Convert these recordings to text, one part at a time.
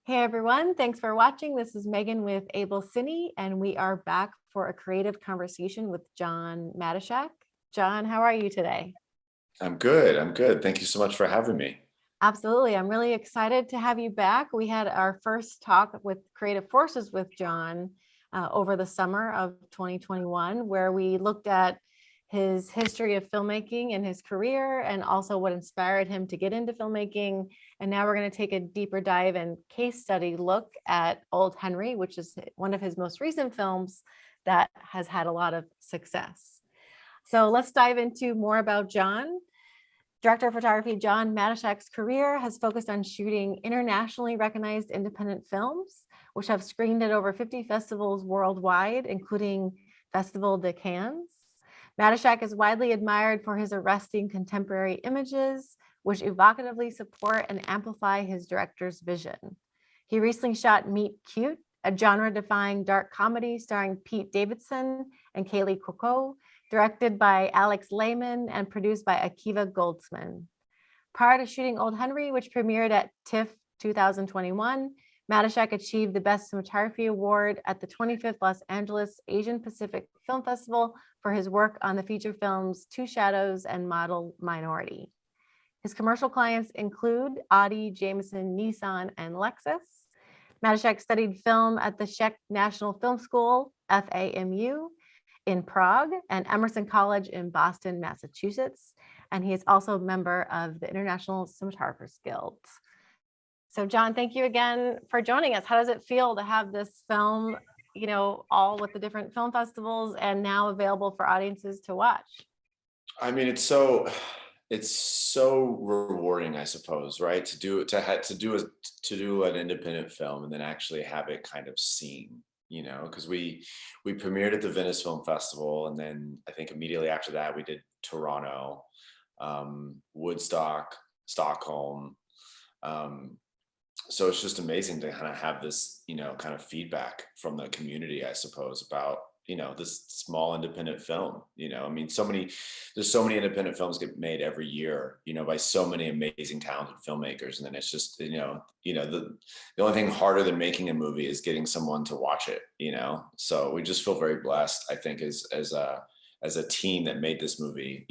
Hey everyone, thanks for watching. This is Megan with AbelCine, and we are back for a creative conversation with John Matysiak. John, how are you today? I'm good. I'm good. Thank you so much for having me. Absolutely. I'm really excited to have you back. We had our first talk with Creative Forces with John over the summer of 2021, where we looked at his history of filmmaking and his career, and also what inspired him to get into filmmaking. And now we're going to take a deeper dive and case study look at Old Henry, which is one of his most recent films that has had a lot of success. So let's dive into more about John. Director of photography John Matysiak's career has focused on shooting internationally recognized independent films, which have screened at over 50 festivals worldwide, including Festival de Cannes. Matysiak is widely admired for his arresting contemporary images, which evocatively support and amplify his director's vision. He recently shot Meet Cute, a genre-defying dark comedy starring Pete Davidson and Kaylee Cuoco, directed by Alex Lehman and produced by Akiva Goldsman. Prior to shooting Old Henry, which premiered at TIFF 2021, Matysiak achieved the Best Cinematography Award at the 25th Los Angeles Asian Pacific Film Festival for his work on the feature films Two Shadows and Model Minority. His commercial clients include Audi, Jameson, Nissan, and Lexus. Matysiak studied film at the Czech National Film School, FAMU, in Prague, and Emerson College in Boston, Massachusetts. And he is also a member of the International Cinematographers Guild. So John, thank you again for joining us. How does it feel to have this film, all with the different film festivals and now available for audiences to watch? I mean, it's so rewarding, I suppose, right? To do an independent film and then actually have it kind of seen, because we premiered at the Venice Film Festival, and then I think immediately after that we did Toronto, Woodstock, Stockholm. Um, so it's just amazing to kind of have this, kind of feedback from the community, I suppose, about this small independent film. I mean, there's so many independent films get made every year, by so many amazing talented filmmakers, and then it's just the only thing harder than making a movie is getting someone to watch it. So we just feel very blessed, I think, as a team that made this movie,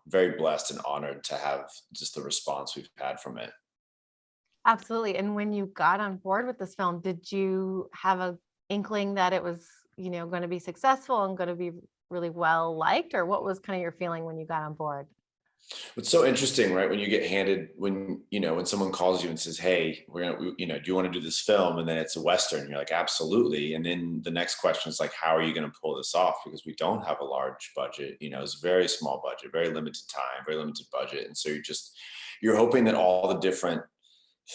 very blessed and honored to have just the response we've had from it. Absolutely. And when you got on board with this film, did you have a inkling that it was, going to be successful and going to be really well liked, or what was kind of your feeling when you got on board? It's so interesting, right? When you get handed, when someone calls you and says, "Hey, do you want to do this film?" And then it's a Western, you're like, "Absolutely." And then the next question is like, "How are you going to pull this off?" Because we don't have a large budget, it's a very small budget, very limited time, very limited budget. And so you're hoping that all the different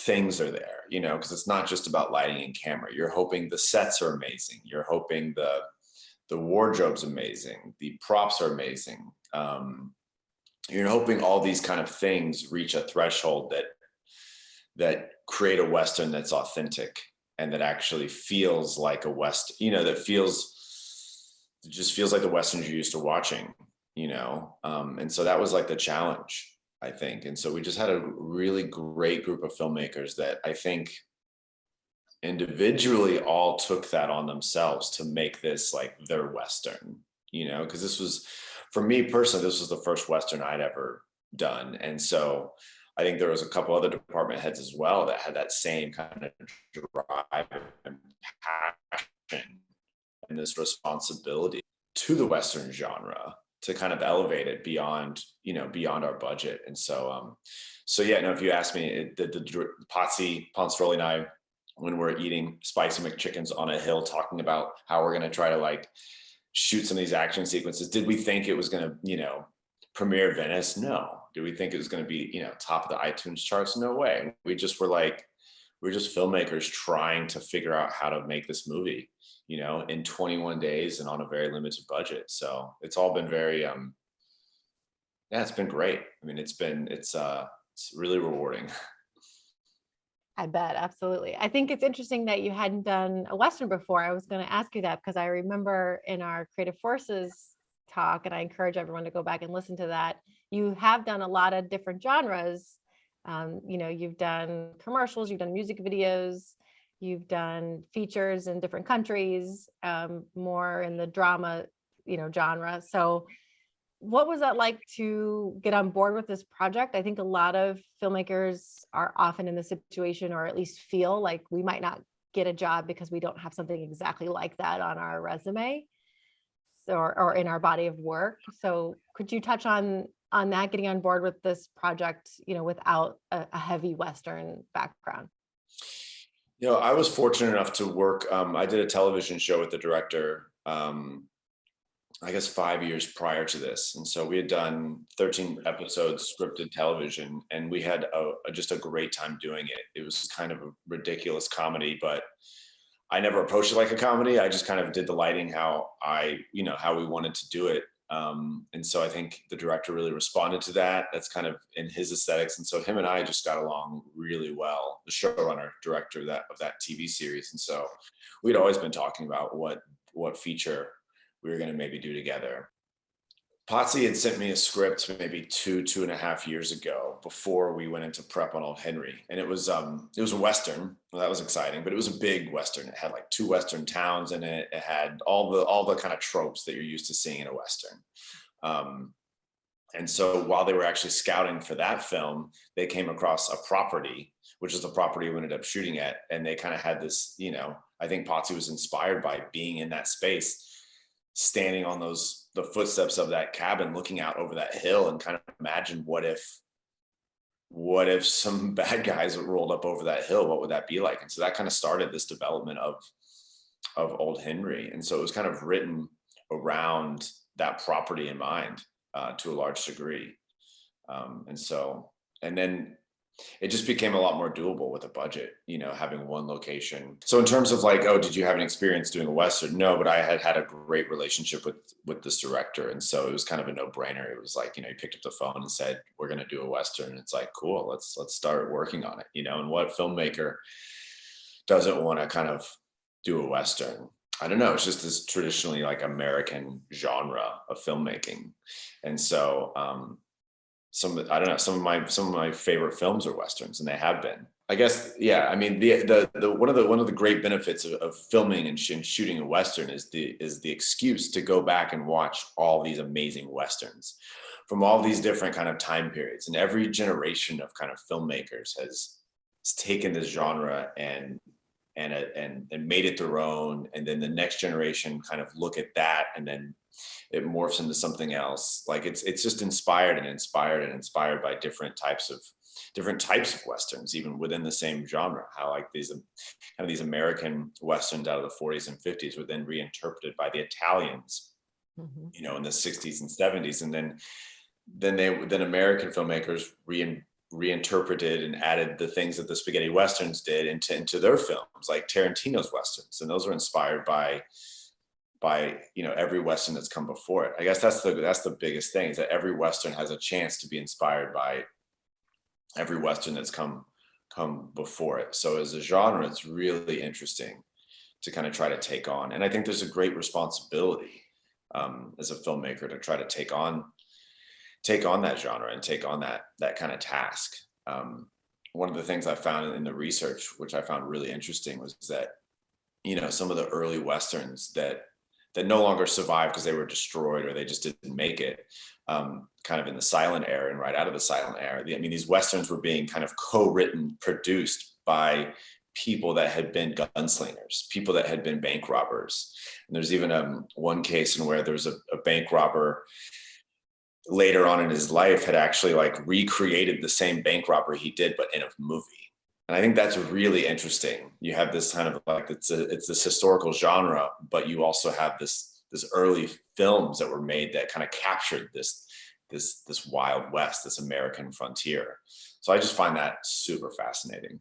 things are there, because it's not just about lighting and camera. You're hoping the sets are amazing. You're hoping the wardrobe's amazing. The props are amazing. You're hoping all these kind of things reach a threshold that create a Western that's authentic and that actually feels like a West, it just feels like the Westerns you're used to watching, and so that was like the challenge, I think. And so we just had a really great group of filmmakers that I think individually all took that on themselves to make this like their Western, because this was, for me personally, this was the first Western I'd ever done. And so I think there was a couple other department heads as well that had that same kind of drive and passion and this responsibility to the Western genre to kind of elevate it beyond our budget. And so yeah, no, if you ask me, the Potsy Ponstroli and I, when we're eating spicy McChickens on a hill, talking about how we're going to try to like shoot some of these action sequences, did we think it was going to, premiere Venice? No. Did we think it was going to be, top of the iTunes charts? No way. We're just filmmakers trying to figure out how to make this movie, in 21 days and on a very limited budget. So it's all been very, yeah, it's been great. I mean, it's really rewarding. I bet, absolutely. I think it's interesting that you hadn't done a Western before. I was going to ask you that because I remember in our Creative Forces talk, and I encourage everyone to go back and listen to that, you have done a lot of different genres. You've done commercials, you've done music videos, you've done features in different countries, more in the drama, genre. So what was that like to get on board with this project? I think a lot of filmmakers are often in the situation, or at least feel like we might not get a job because we don't have something exactly like that on our resume, so, or in our body of work. So could you touch on that, getting on board with this project, without a heavy Western background? I was fortunate enough to work. I did a television show with the director, I guess 5 years prior to this. And so we had done 13 episodes scripted television, and we had just a great time doing it. It was kind of a ridiculous comedy, but I never approached it like a comedy. I just kind of did the lighting how how we wanted to do it. And so I think the director really responded to that. That's kind of in his aesthetics. And so him and I just got along really well, the showrunner, director of that TV series. And so we'd always been talking about what feature we were going to maybe do together. Potsy had sent me a script maybe 2.5 years ago, before we went into prep on Old Henry. And it was a Western. Well, that was exciting, but it was a big Western. It had like 2 Western towns in it. It had all the kind of tropes that you're used to seeing in a Western. And so while they were actually scouting for that film, they came across a property, which is the property we ended up shooting at. And they kind of had this, I think Potsy was inspired by being in that space, standing on the footsteps of that cabin, looking out over that hill, and kind of imagine what if some bad guys rolled up over that hill, what would that be like? And so that kind of started this development of Old Henry. And so it was kind of written around that property in mind, to a large degree. And then it just became a lot more doable with a budget, having one location. So in terms of like, oh, did you have an experience doing a Western? No, but I had a great relationship with this director. And so it was kind of a no brainer. It was like, he picked up the phone and said, we're going to do a Western. And it's like, cool, let's start working on it, and what filmmaker doesn't want to kind of do a Western? I don't know. It's just this traditionally like American genre of filmmaking. And so, some of my favorite films are Westerns, and they have been. I guess, yeah. I mean, the one of the great benefits of filming and shooting a Western is the excuse to go back and watch all these amazing Westerns from all these different kind of time periods. And every generation of kind of filmmakers has taken this genre and made it their own. And then the next generation kind of look at that, and then it morphs into something else. Like it's just inspired by different types of Westerns, even within the same genre. How like these American Westerns out of the 40s and 50s were then reinterpreted by the Italians, in the 60s and 70s. And then American filmmakers reinterpreted and added the things that the spaghetti Westerns did into their films, like Tarantino's Westerns. And those were inspired by every Western that's come before it. I guess that's the biggest thing, is that every Western has a chance to be inspired by every Western that's come before it. So as a genre, it's really interesting to kind of try to take on. And I think there's a great responsibility, as a filmmaker, to try to take on that genre and take on that kind of task. One of the things I found in the research, which I found really interesting, was that, some of the early Westerns that no longer survived because they were destroyed or they just didn't make it, kind of in the silent era and right out of the silent era. I mean, these Westerns were being kind of co-written, produced by people that had been gunslingers, people that had been bank robbers. And there's even one case in where there's a bank robber later on in his life had actually like recreated the same bank robbery he did, but in a movie. And I think that's really interesting. You have this kind of like, it's this historical genre, but you also have this early films that were made that kind of captured this Wild West, this American frontier. So I just find that super fascinating.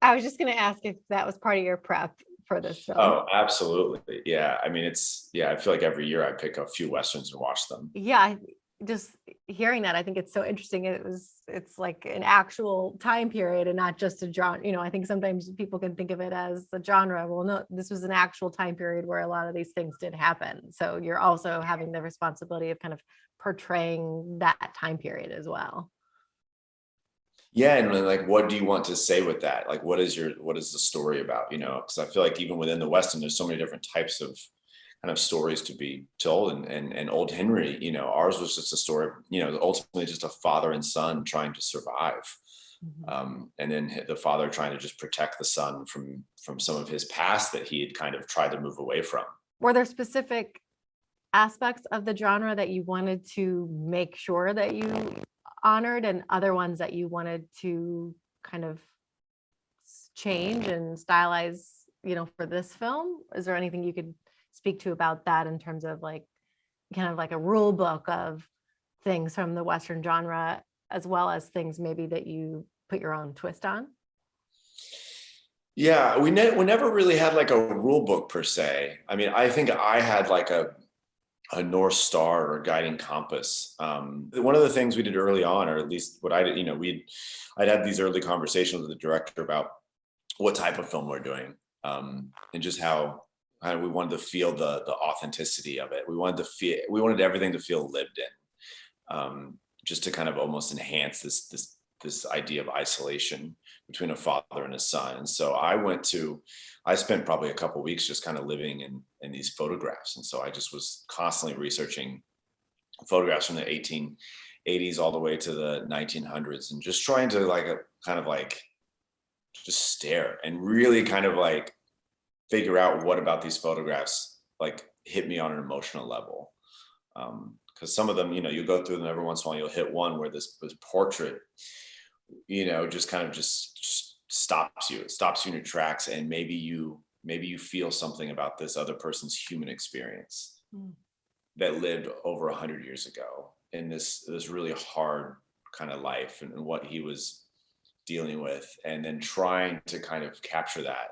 I was just going to ask if that was part of your prep for this film. Oh, absolutely. Yeah. I mean, I feel like every year I pick a few Westerns and watch them. Yeah. Just hearing that, I think it's so interesting. It's like an actual time period and not just a genre. I think sometimes people can think of it as the genre. Well, no, this was an actual time period where a lot of these things did happen. So you're also having the responsibility of kind of portraying that time period as well. Yeah, and then, like, what do you want to say with that? Like, what is the story about? You know, because I feel like even within the Western, there's so many different types of kind of stories to be told. And Old Henry, you know, ours was just a story, you know, ultimately just a father and son trying to survive. Mhm. And then the father trying to just protect the son from some of his past that he had kind of tried to move away from. Were there specific aspects of the genre that you wanted to make sure that you honored and other ones that you wanted to kind of change and stylize, for this film? Is there anything you could speak to about that in terms of like kind of like a rule book of things from the Western genre, as well as things maybe that you put your own twist on? Yeah, we never really had like a rule book per se. I mean, I think I had like a North Star or guiding compass. One of the things we did early on, or at least what I did, you know, I'd had these early conversations with the director about what type of film we're doing, and just how we wanted to feel the authenticity of it. We wanted everything to feel lived in, just to kind of almost enhance this idea of isolation between a father and a son. And so I spent probably a couple of weeks just kind of living in these photographs. And so I just was constantly researching photographs from the 1880s all the way to the 1900s, and just trying to like kind of like just stare and really kind of like figure out what about these photographs like hit me on an emotional level. Because some of them, you know, you go through them every once in a while, you'll hit one where this portrait, you know, just kind of just stops you. It stops you in your tracks, and maybe you feel something about this other person's human experience Mm. that lived over 100 years ago in this really hard kind of life, and what he was dealing with, and then trying to kind of capture that.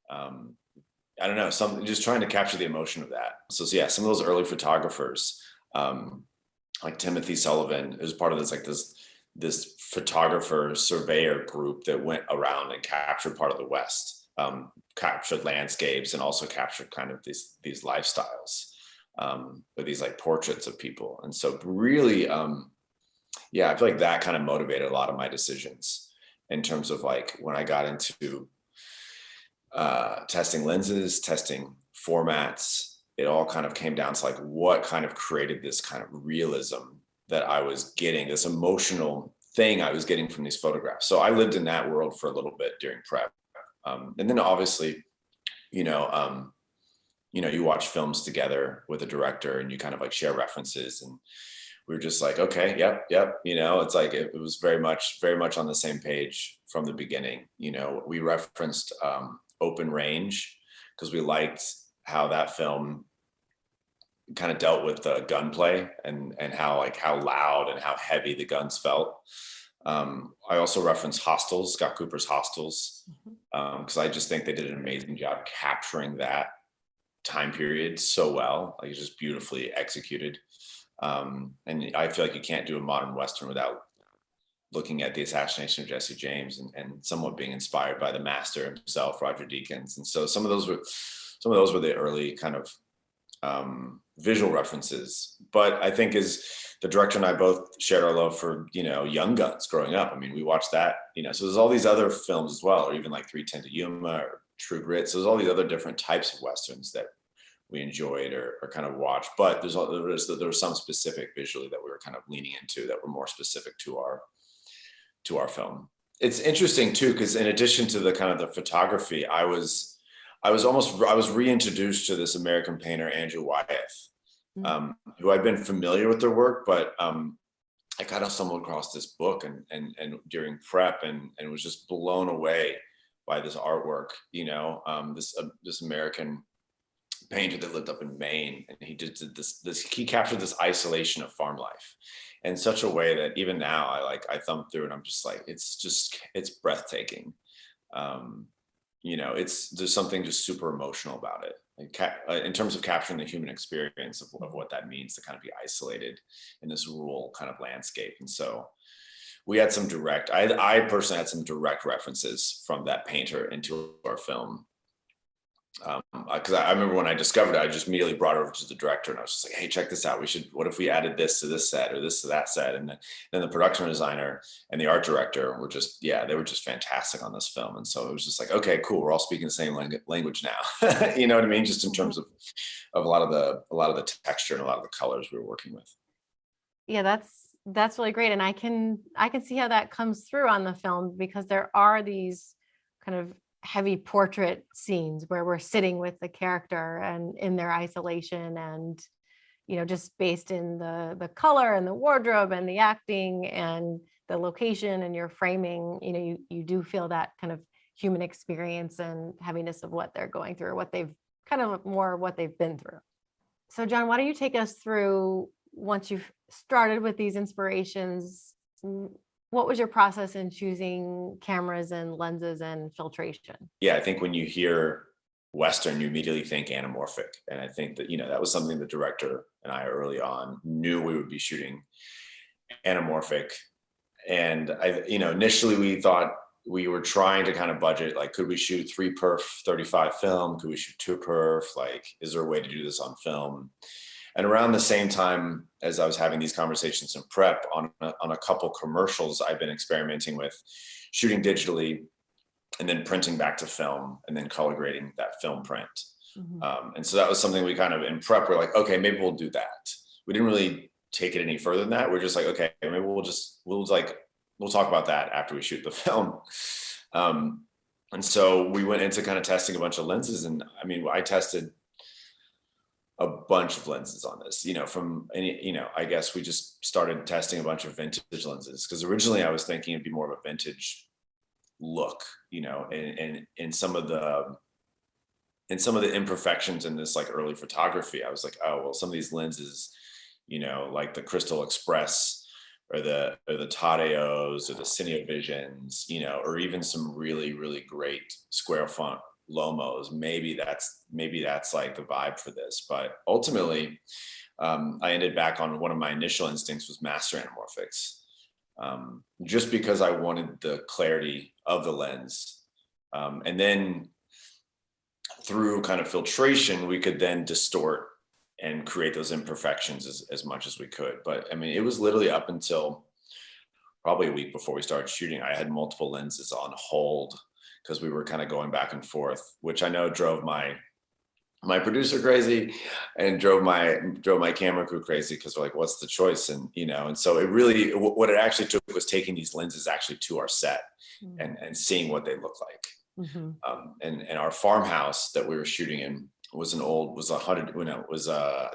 Um, I don't know, some just trying to capture the emotion of that. So yeah, some of those early photographers, um, like Timothy Sullivan, is part of this photographer surveyor group that went around and captured part of the West, captured landscapes, and also captured kind of these lifestyles, with these like portraits of people. And so really, yeah, I feel like that kind of motivated a lot of my decisions in terms of like when I got into testing lenses, testing formats. It all kind of came down to like what kind of created this kind of realism that I was getting, this emotional thing I was getting from these photographs. So I lived in that world for a little bit during prep, and then obviously, you know, you watch films together with a director, and you kind of like share references, and we were just like, okay, yep. You know, it's like it was very much on the same page from the beginning. You know, we referenced Open Range because we liked how that film kind of dealt with the gunplay, and how loud and how heavy the guns felt. I also referenced Hostels, Scott Cooper's Hostels, because I just think they did an amazing job capturing that time period so well. Like it's just beautifully executed. And I feel like you can't do a modern Western without looking at the assassination of Jesse James, and somewhat being inspired by the master himself, Roger Deakins. And so some of those were the early kind of visual references. But I think as the director and I both shared our love for, you know, Young Guns growing up. I mean, we watched that, you know, so there's all these other films as well, or even like 3:10 to Yuma or True Grit. So there's all these other different types of Westerns that we enjoyed or kind of watched. But there was some specific visually that we were kind of leaning into that were more specific to our film. It's interesting too, because in addition to the kind of the photography, I was reintroduced to this American painter, Andrew Wyeth, who I'd been familiar with their work, but I kind of stumbled across this book and during prep, and was just blown away by this artwork. You know, this American painter that lived up in Maine, and he did he captured this isolation of farm life in such a way that even now I thumb through and I'm just like, it's breathtaking. You know, there's something just super emotional about it, like in terms of capturing the human experience of what that means to kind of be isolated in this rural kind of landscape. And so we had I personally had some direct references from that painter into our film. Because I remember when I discovered it, I just immediately brought it over to the director, and I was just like, "Hey, check this out. What if we added this to this set or this to that set?" And then the production designer and the art director were just, they were just fantastic on this film. And so it was just like, okay, cool. We're all speaking the same language now. You know what I mean? Just in terms of a lot of the texture and a lot of the colors we were working with. Yeah, that's really great. And I can see how that comes through on the film, because there are these kind of heavy portrait scenes where we're sitting with the character and in their isolation, and just based in the color and the wardrobe and the acting and the location and your framing, you do feel that kind of human experience and heaviness of what they're going through, what they've been through. So John, why don't you take us through, once you've started with these inspirations, what was your process in choosing cameras and lenses and filtration? Yeah, I think when you hear Western, you immediately think anamorphic. And I think that, that was something the director and I early on knew we would be shooting anamorphic. And initially we thought we were trying to kind of budget, like, could we shoot 3 perf 35 film? Could we shoot 2 perf? Like, is there a way to do this on film? And around the same time as I was having these conversations in prep on a couple commercials, I've been experimenting with shooting digitally and then printing back to film and then color grading that film print. Mm-hmm. And so that was something we kind of in prep, we're like, okay, maybe we'll do that. We didn't really take it any further than that. We're just like, okay, maybe we'll talk about that after we shoot the film. And so we went into kind of testing a bunch of lenses. And I mean, I tested a bunch of lenses on this, I guess we just started testing a bunch of vintage lenses, because originally I was thinking it'd be more of a vintage look, and in some of the imperfections in this like early photography, I was like, oh, well, some of these lenses, like the Crystal Express or the Tadeos or the Cinevisions, or even some really, really great square font Lomos, maybe that's like the vibe for this. But ultimately, I ended back on one of my initial instincts was master anamorphics, just because I wanted the clarity of the lens. And then through kind of filtration, we could then distort and create those imperfections as much as we could. But I mean, it was literally up until probably a week before we started shooting, I had multiple lenses on hold, because we were kind of going back and forth, which I know drove my producer crazy and drove my camera crew crazy, because we're like, what's the choice? And and so it really, what it actually took was taking these lenses actually to our set and seeing what they look like. Mm-hmm. And our farmhouse that we were shooting in was I think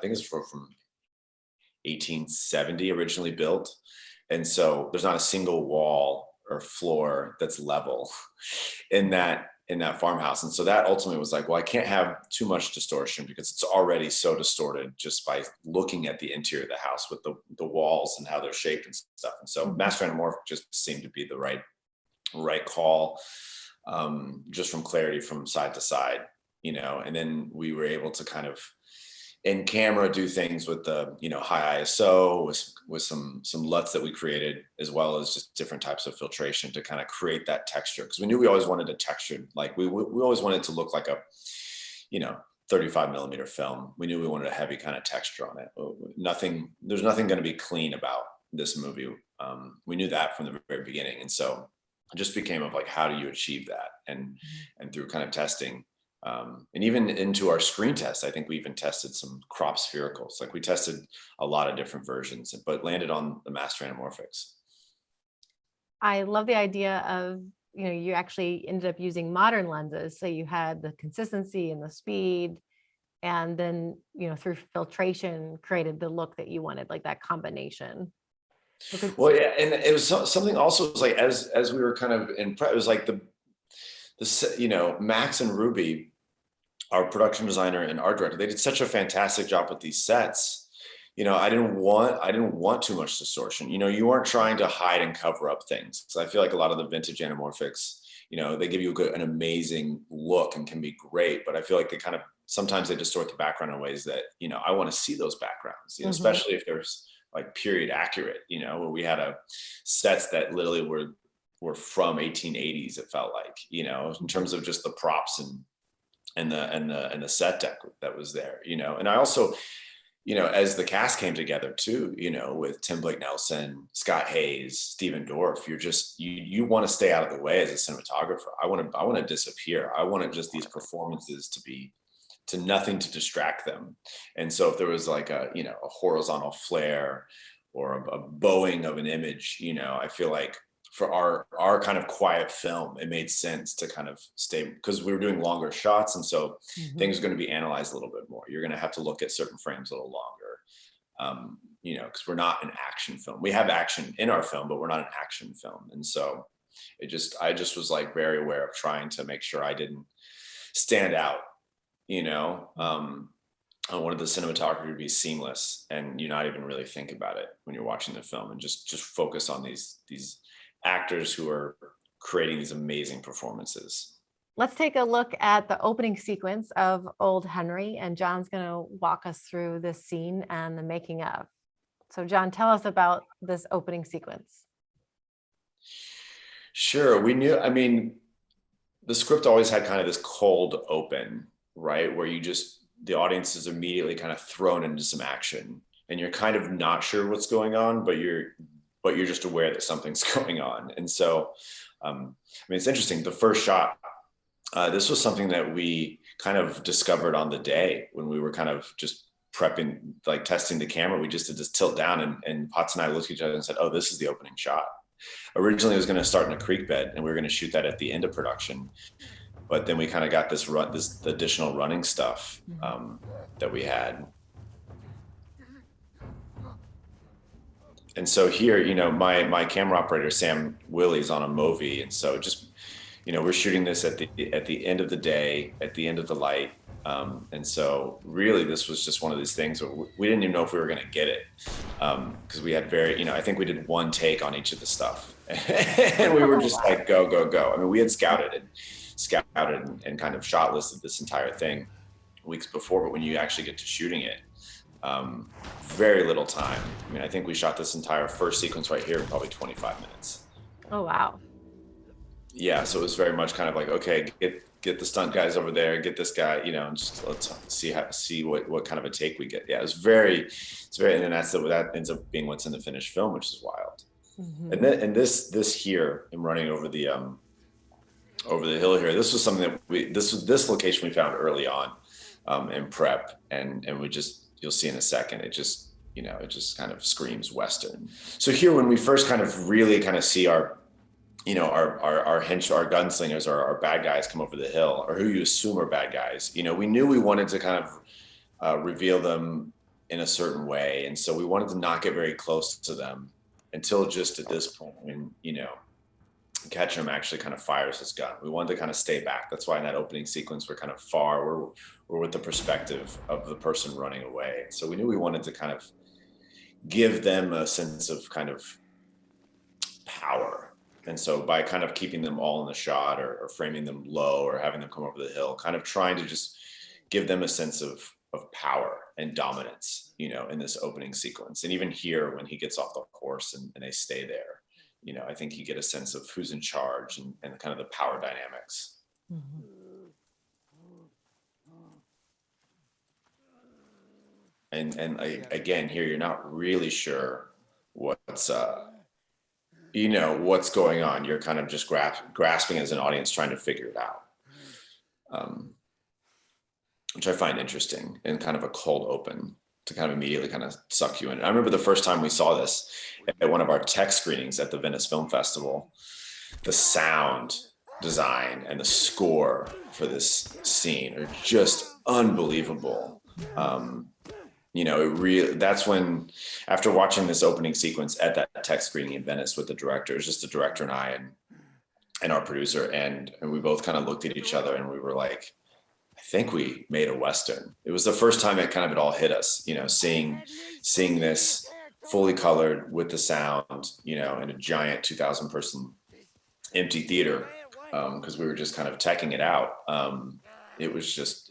it was from 1870 originally built. And so there's not a single wall or floor that's level in that farmhouse. And so that ultimately was like, well, I can't have too much distortion, because it's already so distorted just by looking at the interior of the house with the walls and how they're shaped and stuff. And so master anamorphic just seemed to be the right call, just from clarity from side to side, and then we were able to kind of in camera do things with the high ISO with some LUTs that we created, as well as just different types of filtration to kind of create that texture, because we knew we always wanted a textured, like we always wanted it to look like a 35 millimeter film. We knew we wanted a heavy kind of texture on it. There's nothing going to be clean about this movie. We knew that from the very beginning, and so it just became of like, how do you achieve that? And through kind of testing. And even into our screen test, I think we even tested some crop sphericals. Like we tested a lot of different versions, but landed on the master anamorphics. I love the idea of, you actually ended up using modern lenses. So you had the consistency and the speed, and then, through filtration created the look that you wanted, like that combination. Well, yeah. And it was something also, was like, as we were kind of in prep, it was like Max and Ruby, our production designer and art director, they did such a fantastic job with these sets. I didn't want too much distortion. You weren't trying to hide and cover up things. So I feel like a lot of the vintage anamorphics, they give you an amazing look and can be great, but I feel like sometimes they distort the background in ways that, I want to see those backgrounds, especially if there's like period accurate, where we had sets that literally were from 1880s, it felt like, in terms of just the props and the set deck that was there, you know. And I also, you know, as the cast came together too, you know, with Tim Blake Nelson, Scott Hayes, Stephen Dorff, you want to stay out of the way as a cinematographer. I want to disappear. I want just these performances to nothing to distract them. And so if there was like a, you know, a horizontal flare or a bowing of an image, you know, I feel like for our kind of quiet film, it made sense to kind of stay, because we were doing longer shots. And so things are going to be analyzed a little bit more. You're going to have to look at certain frames a little longer, you know, because we're not an action film. We have action in our film, but we're not an action film. And so I just was like very aware of trying to make sure I didn't stand out, you know. I wanted the cinematography to be seamless and you not even really think about it when you're watching the film, and just focus on these actors who are creating these amazing performances. Let's take a look at the opening sequence of Old Henry, and John's going to walk us through this scene and the making of. So John, tell us about this opening sequence. Sure. We knew, I mean, the script always had kind of this cold open, right? Where the audience is immediately kind of thrown into some action and you're kind of not sure what's going on, but you're just aware that something's going on. And so, I mean, it's interesting. The first shot, this was something that we kind of discovered on the day when we were kind of just prepping, like testing the camera. We just did this tilt down, and Potts and I looked at each other and said, oh, this is the opening shot. Originally, it was going to start in a creek bed and we were going to shoot that at the end of production. But then we kind of got this additional running stuff that we had. And so here, you know, my camera operator, Sam Willie's on a Movi. And so just, you know, we're shooting this at the end of the day, at the end of the light. And so really this was just one of these things where we didn't even know if we were going to get it. Cause we had you know, I think we did one take on each of the stuff and we were just like, go, go, go. I mean, we had scouted and kind of shot listed this entire thing weeks before, but when you actually get to shooting it, very little time. I mean, I think we shot this entire first sequence right here in probably 25 minutes. Oh, wow. Yeah. So it was very much kind of like, okay, get the stunt guys over there, get this guy, you know, and just let's see what kind of a take we get. Yeah. It's very, and then that ends up being what's in the finished film, which is wild. And this here, I'm running over the hill here. This was something that this location we found early on in prep, and we you'll see in a second. It just, you know, it just kind of screams Western. So here, when we first kind of really kind of see our gunslingers, our bad guys come over the hill, or who you assume are bad guys, you know, we knew we wanted to kind of reveal them in a certain way, and so we wanted to not get very close to them until just at this point when, you know, Ketchum actually kind of fires his gun. We wanted to kind of stay back. That's why in that opening sequence, we're kind of far. We're with the perspective of the person running away. So we knew we wanted to kind of give them a sense of kind of power. And so by kind of keeping them all in the shot, or framing them low, or having them come over the hill, kind of trying to just give them a sense of power and dominance, you know, in this opening sequence. And even here, when he gets off the horse and they stay there, you know, I think you get a sense of who's in charge and kind of the power dynamics. And again, here, you're not really sure what's, you know, what's going on. You're kind of just grasping as an audience, trying to figure it out, which I find interesting, and kind of a cold open to kind of immediately kind of suck you in. I remember the first time we saw this at one of our tech screenings at the Venice Film Festival, the sound design and the score for this scene are just unbelievable. You know, that's when, after watching this opening sequence at that tech screening in Venice with the director, it was just the director and I and our producer, and we both kind of looked at each other and we were like, I think we made a Western. It was the first time it all hit us, you know, seeing this fully colored with the sound, you know, in a giant 2,000 person empty theater, because we were just kind of teching it out. It was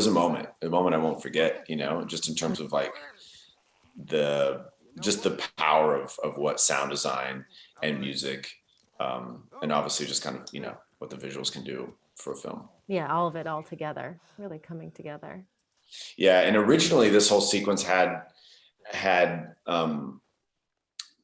a moment I won't forget, you know, just in terms of like the power of what sound design and music, and obviously just kind of, you know, what the visuals can do for a film. Yeah, all of it all together, really coming together. Yeah, and originally this whole sequence had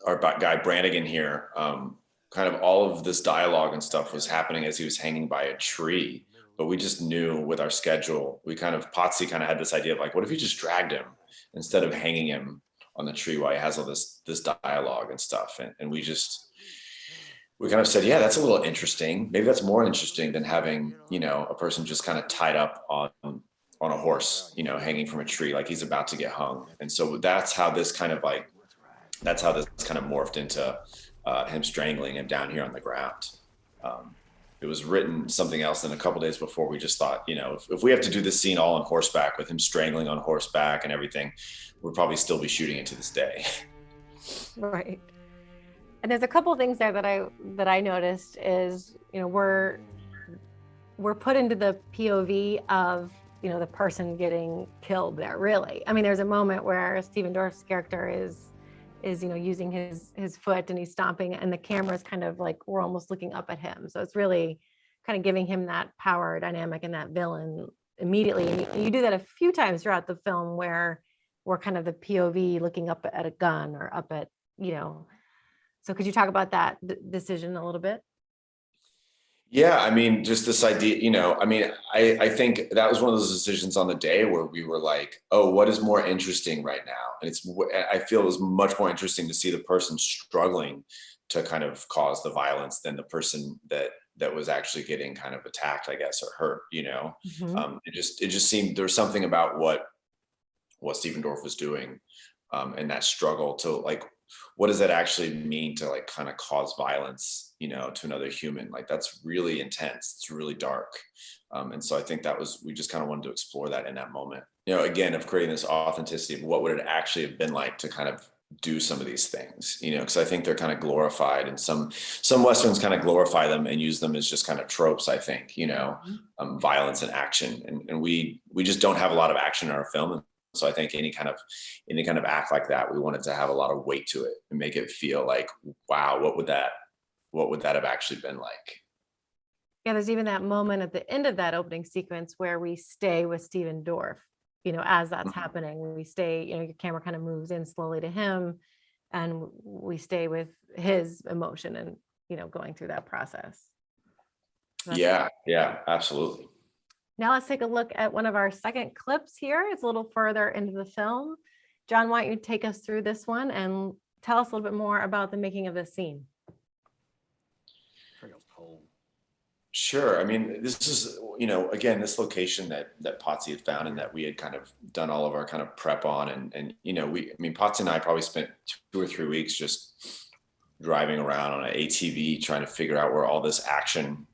our guy Brannigan here, kind of all of this dialogue and stuff was happening as he was hanging by a tree. But we just knew with our schedule, Potsy kind of had this idea of like, what if you just dragged him instead of hanging him on the tree while he has all this dialogue and stuff. And we kind of said, yeah, that's a little interesting. Maybe that's more interesting than having, a person just kind of tied up on a horse, hanging from a tree, like he's about to get hung. And so that's how this kind of morphed into him strangling him down here on the ground. It was written something else, and a couple days before, we just thought, if we have to do this scene all on horseback with him strangling on horseback and everything, we'd probably still be shooting it to this day. Right. And there's a couple of things there that I noticed is, we're put into the POV of, the person getting killed there, really. I mean, there's a moment where Stephen Dorff's character is using his foot and he's stomping, and the camera is kind of like, we're almost looking up at him. So it's really kind of giving him that power dynamic and that villain immediately. And you do that a few times throughout the film where we're kind of the POV looking up at a gun or up at, So could you talk about that decision a little bit? Yeah, I mean, just this idea, I think that was one of those decisions on the day where we were like, oh, what is more interesting right now? And I feel it was much more interesting to see the person struggling to kind of cause the violence than the person that was actually getting kind of attacked, I guess, or hurt, Mm-hmm. it just seemed there was something about what Stephen Dorff was doing, and that struggle to like, what does that actually mean to like kind of cause violence, to another human? Like that's really intense. It's really dark. And so I think we just kind of wanted to explore that in that moment, again, of creating this authenticity of what would it actually have been like to kind of do some of these things, because I think they're kind of glorified, and some Westerns kind of glorify them and use them as just kind of tropes, I think, violence and action. And we just don't have a lot of action in our film. So I think any kind of act like that, we wanted to have a lot of weight to it and make it feel like, wow, what would that have actually been like? Yeah, there's even that moment at the end of that opening sequence where we stay with Stephen Dorff, as that's happening. We stay, your camera kind of moves in slowly to him, and we stay with his emotion and, going through that process. Yeah, absolutely. Now let's take a look at one of our second clips here. It's a little further into the film. John, why don't you take us through this one and tell us a little bit more about the making of this scene? Sure. I mean, this is, again, this location that Potsy had found and that we had kind of done all of our kind of prep on. And Potsy and I probably spent 2 or 3 weeks just driving around on an ATV trying to figure out where all this action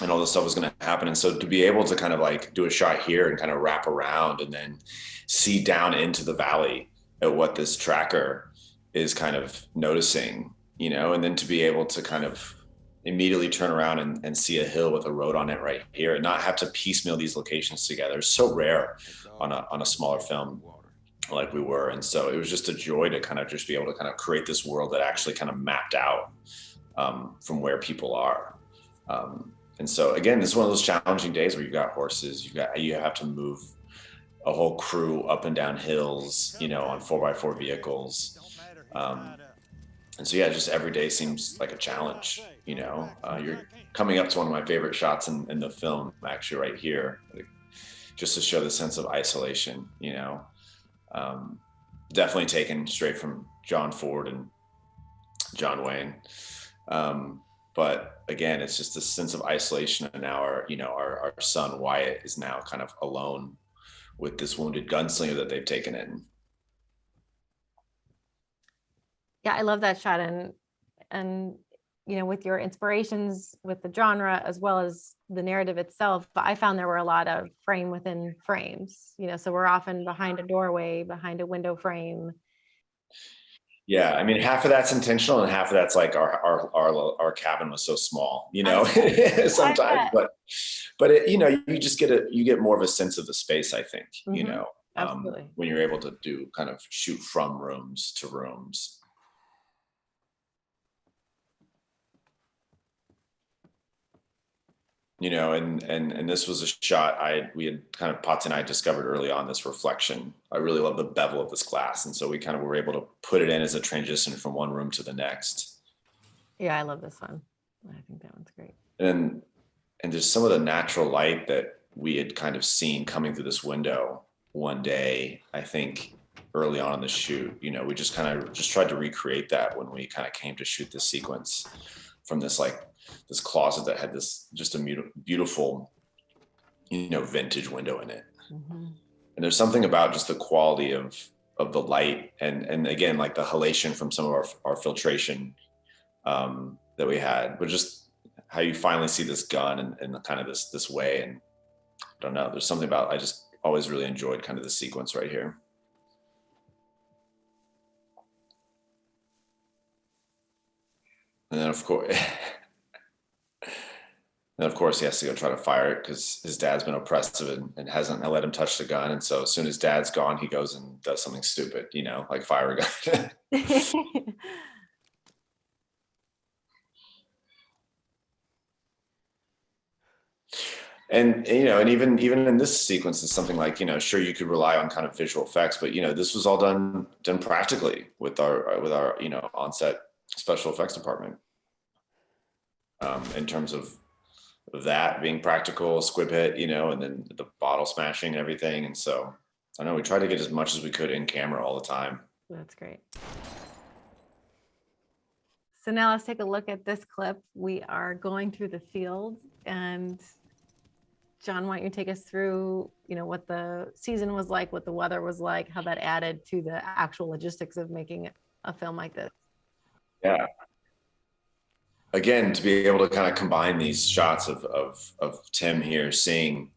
and all this stuff was going to happen. And so to be able to kind of like do a shot here and kind of wrap around and then see down into the valley at what this tracker is kind of noticing, and then to be able to kind of immediately turn around and see a hill with a road on it right here and not have to piecemeal these locations together. It's so rare on a smaller film like we were. And so it was just a joy to kind of just be able to kind of create this world that actually kind of mapped out from where people are. And so again, this is one of those challenging days where you've got horses, you have to move a whole crew up and down hills, on 4x4 vehicles. And so, yeah, just every day seems like a challenge, you're coming up to one of my favorite shots in the film, actually right here, just to show the sense of isolation, definitely taken straight from John Ford and John Wayne. But again, it's just this sense of isolation. And now our son Wyatt is now kind of alone with this wounded gunslinger that they've taken in. Yeah, I love that shot. And with your inspirations with the genre as well as the narrative itself, I found there were a lot of frame within frames, so we're often behind a doorway, behind a window frame. Yeah, I mean, half of that's intentional and half of that's like our cabin was so small, sometimes, but it, you get more of a sense of the space, I think, Absolutely. when you're able to do kind of shoot from rooms to rooms. you know, and this was a shot we had kind of, Potts and I discovered early on this reflection. I really love the bevel of this glass. And so we kind of were able to put it in as a transition from one room to the next. Yeah, I love this one. I think that one's great. And there's some of the natural light that we had kind of seen coming through this window one day, I think early on in the shoot, you know, we just kind of just tried to recreate that when we kind of came to shoot this sequence from this, like this closet that had this, just a beautiful, you know, vintage window in it. Mm-hmm. And there's something about just the quality of the light and again, like the halation from some of our filtration that we had, but just how you finally see this gun in kind of this way. And I don't know, there's something about, I just always really enjoyed kind of the sequence right here. And then of course he has to go try to fire it because his dad's been oppressive and hasn't let him touch the gun. And so as soon as dad's gone, he goes and does something stupid, you know, like fire a gun. And you know, and even in this sequence is something like, you know, sure, you could rely on kind of visual effects, but you know, this was all done practically with our you know, on-set special effects department. In terms of that being practical, squib hit, you know, and then the bottle smashing and everything. And so I don't know, we tried to get as much as we could in camera all the time. That's great. So now let's take a look at this clip. We are going through the field, and John, why don't you take us through, you know, what the season was like, what the weather was like, how that added to the actual logistics of making a film like this? Yeah. Again, to be able to kind of combine these shots of Tim here seeing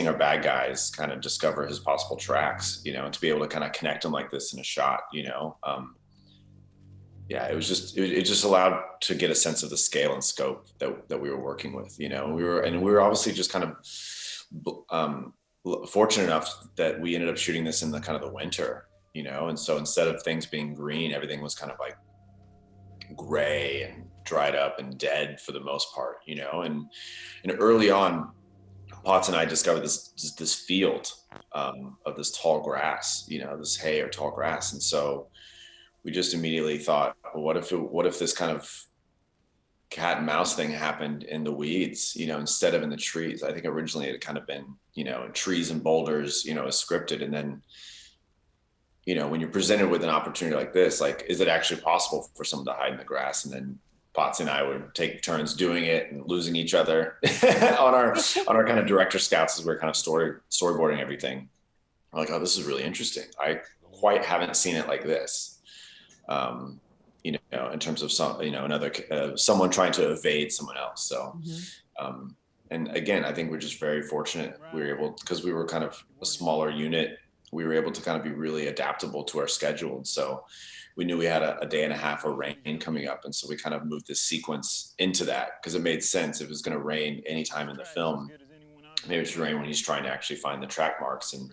our bad guys kind of discover his possible tracks, you know, and to be able to kind of connect them like this in a shot, you know, yeah, it was just, it just allowed to get a sense of the scale and scope that we were working with, you know. We were obviously just kind of fortunate enough that we ended up shooting this in the kind of the winter, you know, and so instead of things being green, everything was kind of like gray and dried up and dead for the most part, you know. And early on, Potts and I discovered this field of this tall grass, you know, this hay or tall grass, and so we just immediately thought, well, what if this kind of cat and mouse thing happened in the weeds, you know, instead of in the trees? I think originally it had kind of been, you know, in trees and boulders, you know, as scripted. And then, you know, when you're presented with an opportunity like this, like, is it actually possible for someone to hide in the grass? And then Potts and I would take turns doing it and losing each other on our kind of director scouts as we're kind of storyboarding everything. I'm like, oh, this is really interesting. I quite haven't seen it like this. You know, in terms of some, you know, someone trying to evade someone else. So, and again, I think we're just very fortunate. We were able, because we were kind of a smaller unit, we were able to kind of be really adaptable to our schedule. And so we knew we had a day and a half of rain coming up. And so we kind of moved this sequence into that because it made sense. If it was going to rain anytime in the film, maybe it should rain when he's trying to actually find the track marks and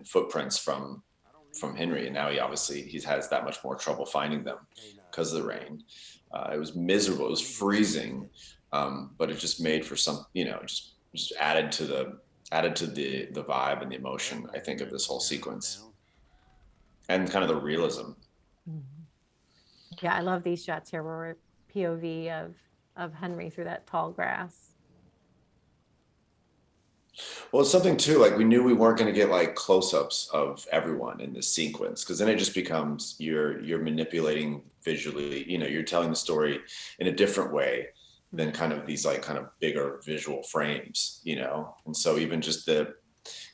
footprints from Henry. And now he has that much more trouble finding them because of the rain. It was miserable. It was freezing. But it just made for some, you know, just added to the vibe and the emotion, I think, of this whole sequence and kind of the realism. Yeah, I love these shots here where we're POV of Henry through that tall grass. Well, it's something too, like we knew we weren't going to get like close-ups of everyone in this sequence, because then it just becomes you're manipulating visually, you know, you're telling the story in a different way than kind of these like kind of bigger visual frames, you know. And so even just the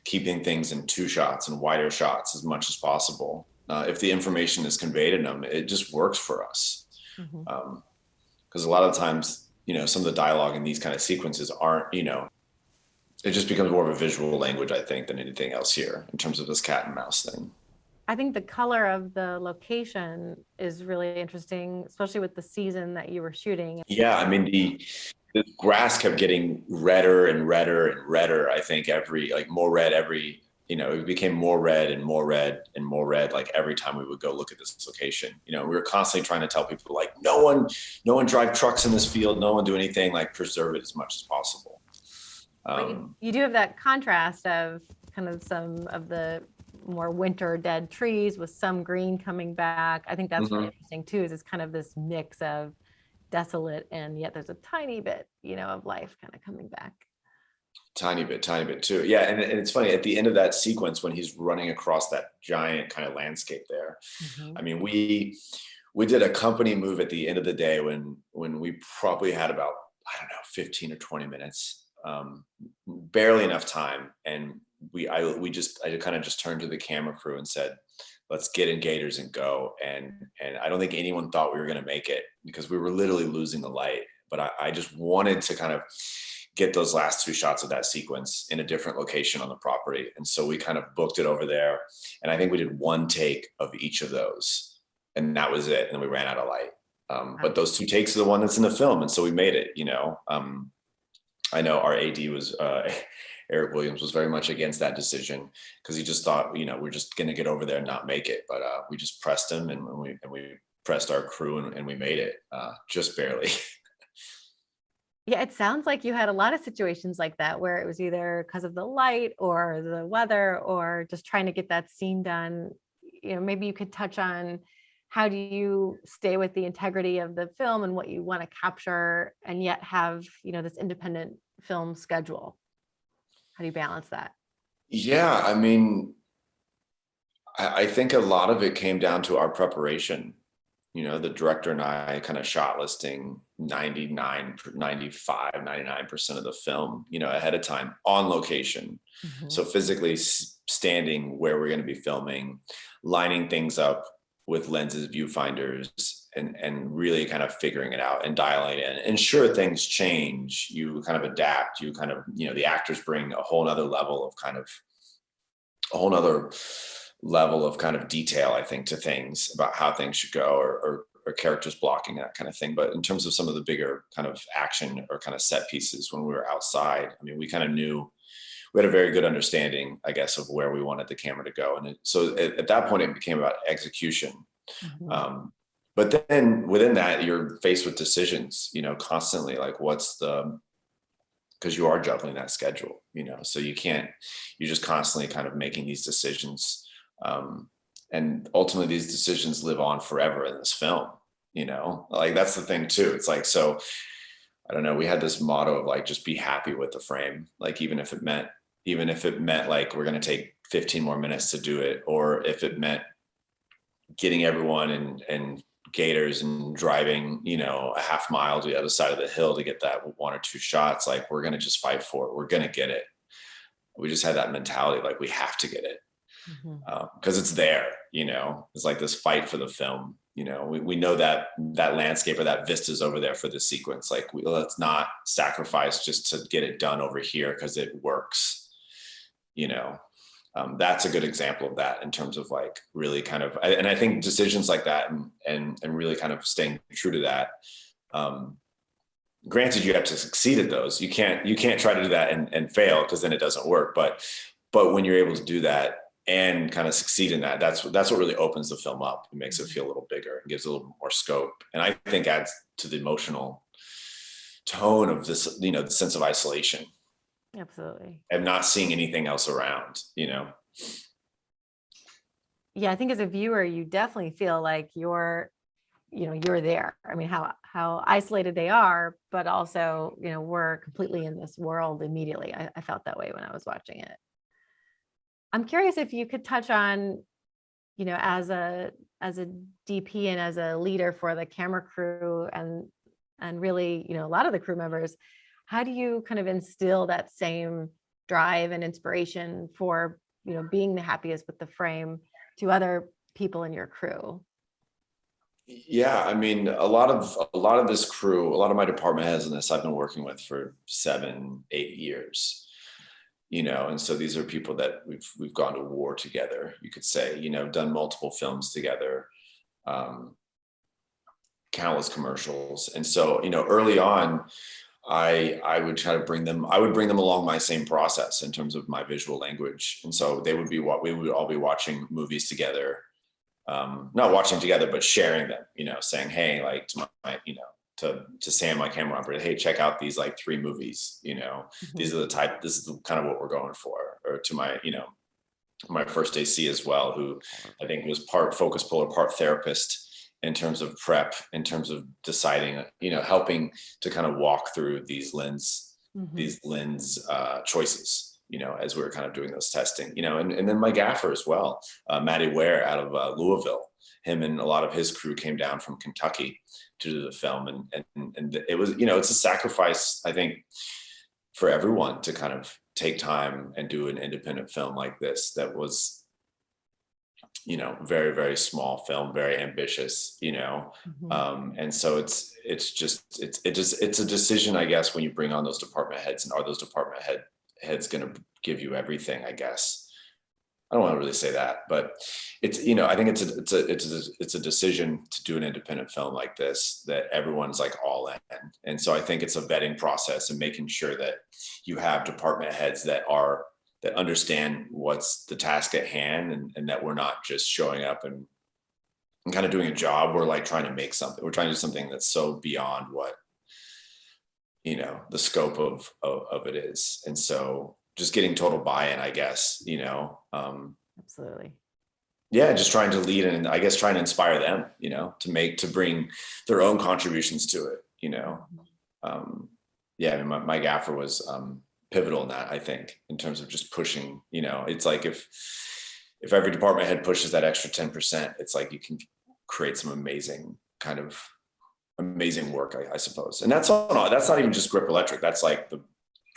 keeping things in 2 shots and wider shots as much as possible, if the information is conveyed in them, it just works for us. Because a lot of times, you know, some of the dialogue in these kind of sequences aren't, you know, it just becomes more of a visual language, I think, than anything else here in terms of this cat and mouse thing. I think the color of the location is really interesting, especially with the season that you were shooting. Yeah, I mean, the grass kept getting redder and redder and redder, I think, more red every it became more red and more red and more red, like every time we would go look at this location. We were constantly trying to tell people, like, no one drive trucks in this field, no one do anything, like preserve it as much as possible. You do have that contrast of kind of some of the more winter dead trees with some green coming back. I think that's really interesting too, is it's kind of this mix of desolate and yet there's a tiny bit, of life kind of coming back. Tiny bit too. Yeah. And it's funny, at the end of that sequence, when he's running across that giant kind of landscape there, I mean, we did a company move at the end of the day when we probably had about, I don't know, 15 or 20 minutes, barely enough time. And I kind of just turned to the camera crew and said, let's get in gators and go. And I don't think anyone thought we were going to make it because we were literally losing the light. But I just wanted to kind of get those last 2 shots of that sequence in a different location on the property. And so we kind of booked it over there. And I think we did 1 take of each of those. And that was it. And then we ran out of light. But those 2 takes are the one that's in the film. And so we made it, I know our AD was, Eric Williams was very much against that decision because he just thought, we're just going to get over there and not make it. But we just pressed him and we pressed our crew and we made it just barely. Yeah, it sounds like you had a lot of situations like that where it was either because of the light or the weather or just trying to get that scene done. Maybe you could touch on how do you stay with the integrity of the film and what you want to capture and yet have, this independent film schedule? How do you balance that? Yeah, I mean, I think a lot of it came down to our preparation. The director and I kind of shot listing 99% of the film, ahead of time on location. So physically standing where we're going to be filming, lining things up with lenses, viewfinders, and really kind of figuring it out and dialing in. And sure, things change. You kind of adapt. You kind of, the actors bring a whole nother level of detail, I think, to things about how things should go or characters blocking, that kind of thing. But in terms of some of the bigger kind of action or kind of set pieces when we were outside, I mean, we kind of knew, we had a very good understanding, I guess, of where we wanted the camera to go. And so at that point, it became about execution. But then within that, you're faced with decisions, constantly, like because you are juggling that schedule, so you're just constantly kind of making these decisions. And ultimately these decisions live on forever in this film, like that's the thing too. It's like, so I don't know, we had this motto of like, just be happy with the frame. Like, even if it meant like, we're going to take 15 more minutes to do it, or if it meant getting everyone and gators and driving, a half mile to the other side of the hill to get that 1 or 2 shots, like, we're going to just fight for it. We're going to get it. We just had that mentality, like, we have to get it. Because it's there, it's like this fight for the film. We know that landscape or that vista's over there for the sequence. Like, let's not sacrifice just to get it done over here because it works. That's a good example of that in terms of like really kind of, and I think decisions like that and really kind of staying true to that. Granted, you have to succeed at those. You can't try to do that and fail, because then it doesn't work. But when you're able to do that and kind of succeed in that, that's what really opens the film up. It makes it feel a little bigger and gives it a little more scope. And I think adds to the emotional tone of this, the sense of isolation. Absolutely. And not seeing anything else around, Yeah, I think as a viewer, you definitely feel like you're there. I mean, how isolated they are, but also, we're completely in this world immediately. I felt that way when I was watching it. I'm curious if you could touch on, as a DP and as a leader for the camera crew and really, a lot of the crew members, how do you kind of instill that same drive and inspiration for, being the happiest with the frame to other people in your crew? Yeah, I mean, a lot of this crew, a lot of my department heads in this, I've been working with for 7-8 years. And so these are people that we've gone to war together, you could say, done multiple films together, countless commercials. And so, early on, I would try to bring them, I would bring them along my same process in terms of my visual language. And so they would be what we would all be watching movies together, not watching together, but sharing them, you know, saying, hey, like to my you know, to Sam, my camera operator, hey, check out these like 3 movies, you know, these are the type, this is the kind of what we're going for. Or to my, you know, my first AC as well, who I think was part focus puller, part therapist in terms of prep, in terms of deciding, you know, helping to kind of walk through these lens choices, you know, as we were kind of doing those testing, you know, and then my gaffer as well, Matty Ware out of Louisville. Him and a lot of his crew came down from Kentucky to do the film, and it was, you know, it's a sacrifice, I think, for everyone to kind of take time and do an independent film like this that was, you know, very, very small film, very ambitious, you know. And so it's a decision, I guess, when you bring on those department heads, and are those department heads going to give you everything, I guess. I don't want to really say that, but it's, you know, I think it's a decision to do an independent film like this that everyone's like all in. And so I think it's a vetting process and making sure that you have department heads that understand what's the task at hand, and that we're not just showing up and kind of doing a job. We're like trying to make something. We're trying to do something that's so beyond what, you know, the scope of it is. And so just getting total buy-in, I guess, you know. Absolutely. Yeah, just trying to lead and I guess trying to inspire them, you know, to bring their own contributions to it, you know. Yeah, I mean, my gaffer was pivotal in that, I think, in terms of just pushing, you know. It's like if every department head pushes that extra 10%, it's like you can create some amazing work, I suppose. And that's not even just Grip Electric. That's like the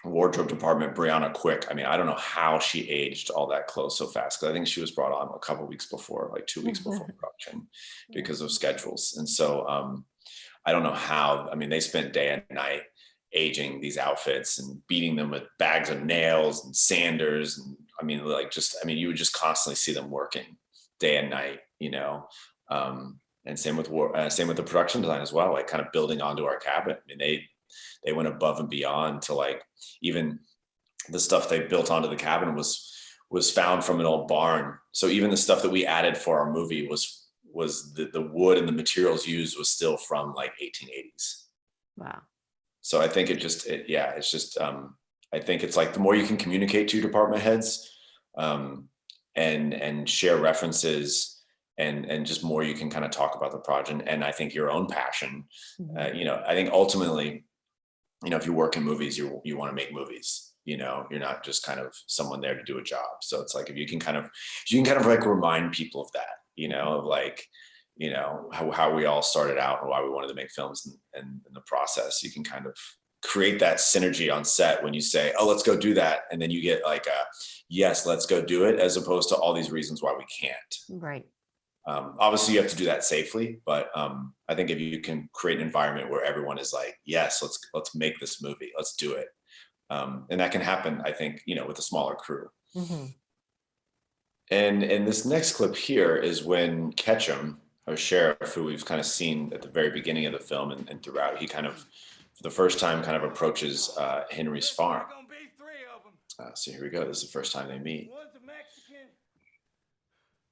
wardrobe department, Brianna Quick. I mean, I don't know how she aged all that close so fast, because I think she was brought on a couple weeks before, like 2 weeks before production, because of schedules. And so I don't know how. I mean, they spent day and night aging these outfits and beating them with bags of nails and sanders, and I mean, you would just constantly see them working day and night, you know. And same with the production design as well, like kind of building onto our cabinet. I mean, they went above and beyond to, like, even the stuff they built onto the cabin was found from an old barn. So even the stuff that we added for our movie was the wood and the materials used was still from like 1880s. Wow. So I think I think it's like the more you can communicate to your department heads, and share references, and just more you can kind of talk about the project, and I think your own passion. You know, I think ultimately, you know, if you work in movies, you want to make movies, you know, you're not just kind of someone there to do a job. So it's like, if you can kind of like remind people of that, you know, of like, you know, how we all started out and why we wanted to make films, and in the process, you can kind of create that synergy on set when you say, oh, let's go do that. And then you get like yes, let's go do it, as opposed to all these reasons why we can't. Right. Obviously you have to do that safely, but I think if you can create an environment where everyone is like, yes, let's make this movie, let's do it. And that can happen, I think, you know, with a smaller crew. And this next clip here is when Ketchum, our sheriff, who we've kind of seen at the very beginning of the film and throughout, he kind of, for the first time, kind of approaches Henry's farm. So here we go. This is the first time they meet.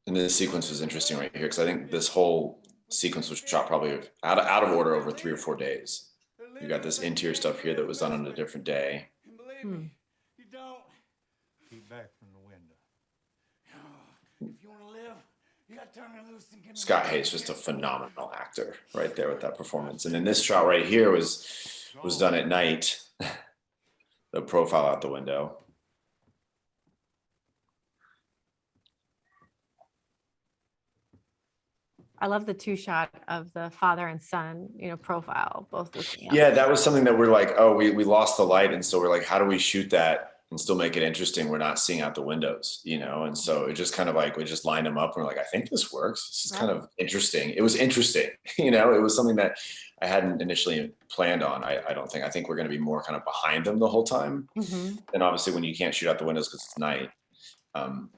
And this sequence was interesting right here, because I think this whole sequence was shot probably out of order over 3 or 4 days. You got this interior stuff here that was done on a different day. You don't. Keep back from the window. If you want to live, you got to turn me loose and give me. Scott Hayes, just a phenomenal actor right there with that performance. And then this shot right here was done at night. The profile out the window. I love the 2 shot of the father and son, you know, profile, both looking up. Yeah, that was something that we're like, oh, we lost the light. And so we're like, how do we shoot that and still make it interesting? We're not seeing out the windows, you know? And so it just kind of like, we just lined them up and we're like, I think this works. This is kind of interesting. It was interesting, you know, it was something that I hadn't initially planned on. I don't think. I think we're going to be more kind of behind them the whole time. And obviously when you can't shoot out the windows because it's night. And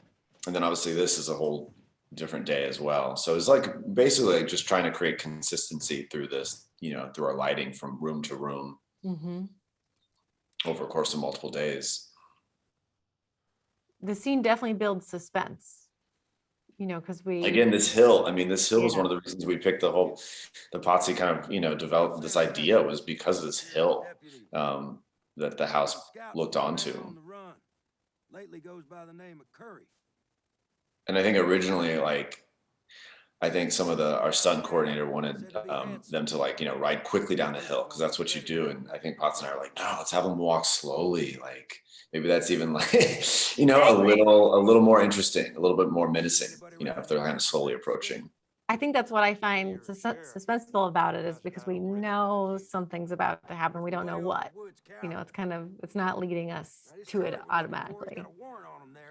then obviously this is a whole different day as well. So it's like basically like just trying to create consistency through this, you know, through our lighting from room to room. over a course of multiple days. The scene definitely builds suspense, because Again, this hill, I mean, this hill was Yeah. one of the reasons we picked the Potsy kind of, developed this idea, was because of this hill that the house looked onto. Lately goes by the name of Curry. And I think originally, like, I think some of our stunt coordinator wanted them to, like, ride quickly down the hill, because that's what you do. And I think Potts and I are like, no, let's have them walk slowly. Like, maybe that's even like, a little more interesting, a little bit more menacing, if they're kind of slowly approaching. I think that's what I find suspenseful about it, is because we know something's about to happen. We don't know what. It's not leading us to it automatically.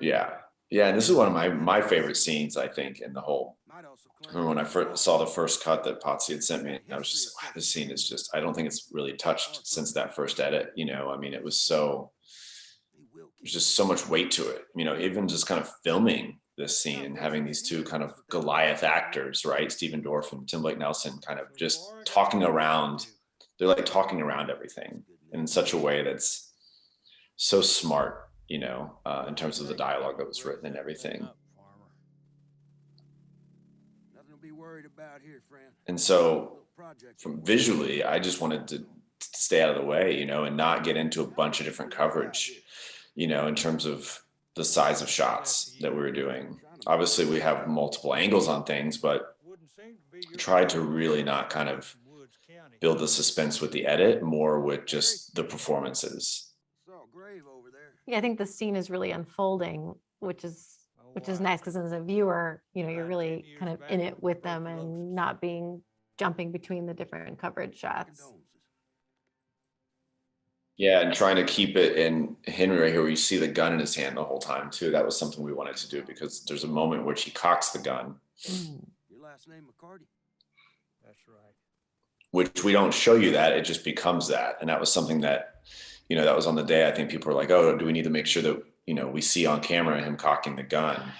Yeah. Yeah. And this is one of my favorite scenes, I think, in the whole. I remember when I first saw the first cut that Potsy had sent me, I was just like, wow, this scene is just, I don't think it's really touched since that first edit. I mean, it was there's just so much weight to it, even just kind of filming this scene and having these two kind of Goliath actors, right? Stephen Dorff and Tim Blake Nelson, kind of just talking around. They're like talking around everything in such a way that's so smart, in terms of the dialogue that was written and everything. And so from visually, I just wanted to stay out of the way, and not get into a bunch of different coverage, in terms of the size of shots that we were doing. Obviously, we have multiple angles on things, but tried to really not kind of build the suspense with the edit, more with just the performances. Yeah, I think the scene is really unfolding, which is nice, because as a viewer, you're really kind of in it with them and not jumping between the different coverage shots. Yeah, and trying to keep it in Henry right here, where you see the gun in his hand the whole time too. That was something we wanted to do, because there's a moment which he cocks the gun. Your last name McCarty? That's right. Which we don't show you that, it just becomes that. And that was something that, that was on the day. I think people were like, oh, do we need to make sure that, we see on camera him cocking the gun?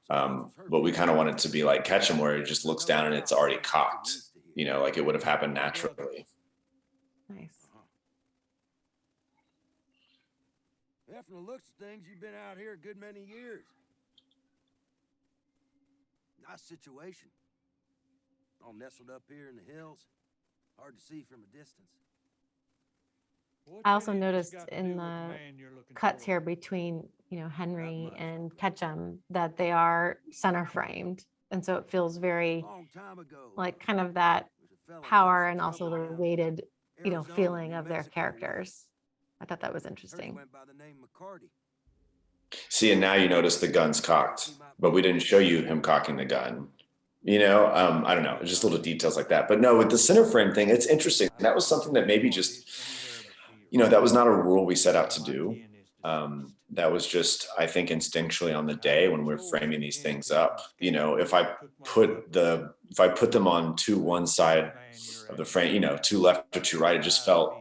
But we kind of wanted to be like Catch 'Em, where he just looks down and it's already cocked, like it would have happened naturally. Nice. Yeah, from the looks of things, you've been out here a good many years. Nice situation. All nestled up here in the hills. Hard to see from a distance. I also noticed in the cuts here between, Henry and Ketchum, that they are center framed. And so it feels very like kind of that power, and also the weighted, feeling of their characters. I thought that was interesting. See, and now you notice the gun's cocked, but we didn't show you him cocking the gun. I don't know, just little details like that. But no, with the center frame thing, it's interesting. That was something that maybe just, that was not a rule we set out to do. That was just, I think, instinctually on the day when we're framing these things up. If I put them on one side of the frame, two left or two right, it just felt,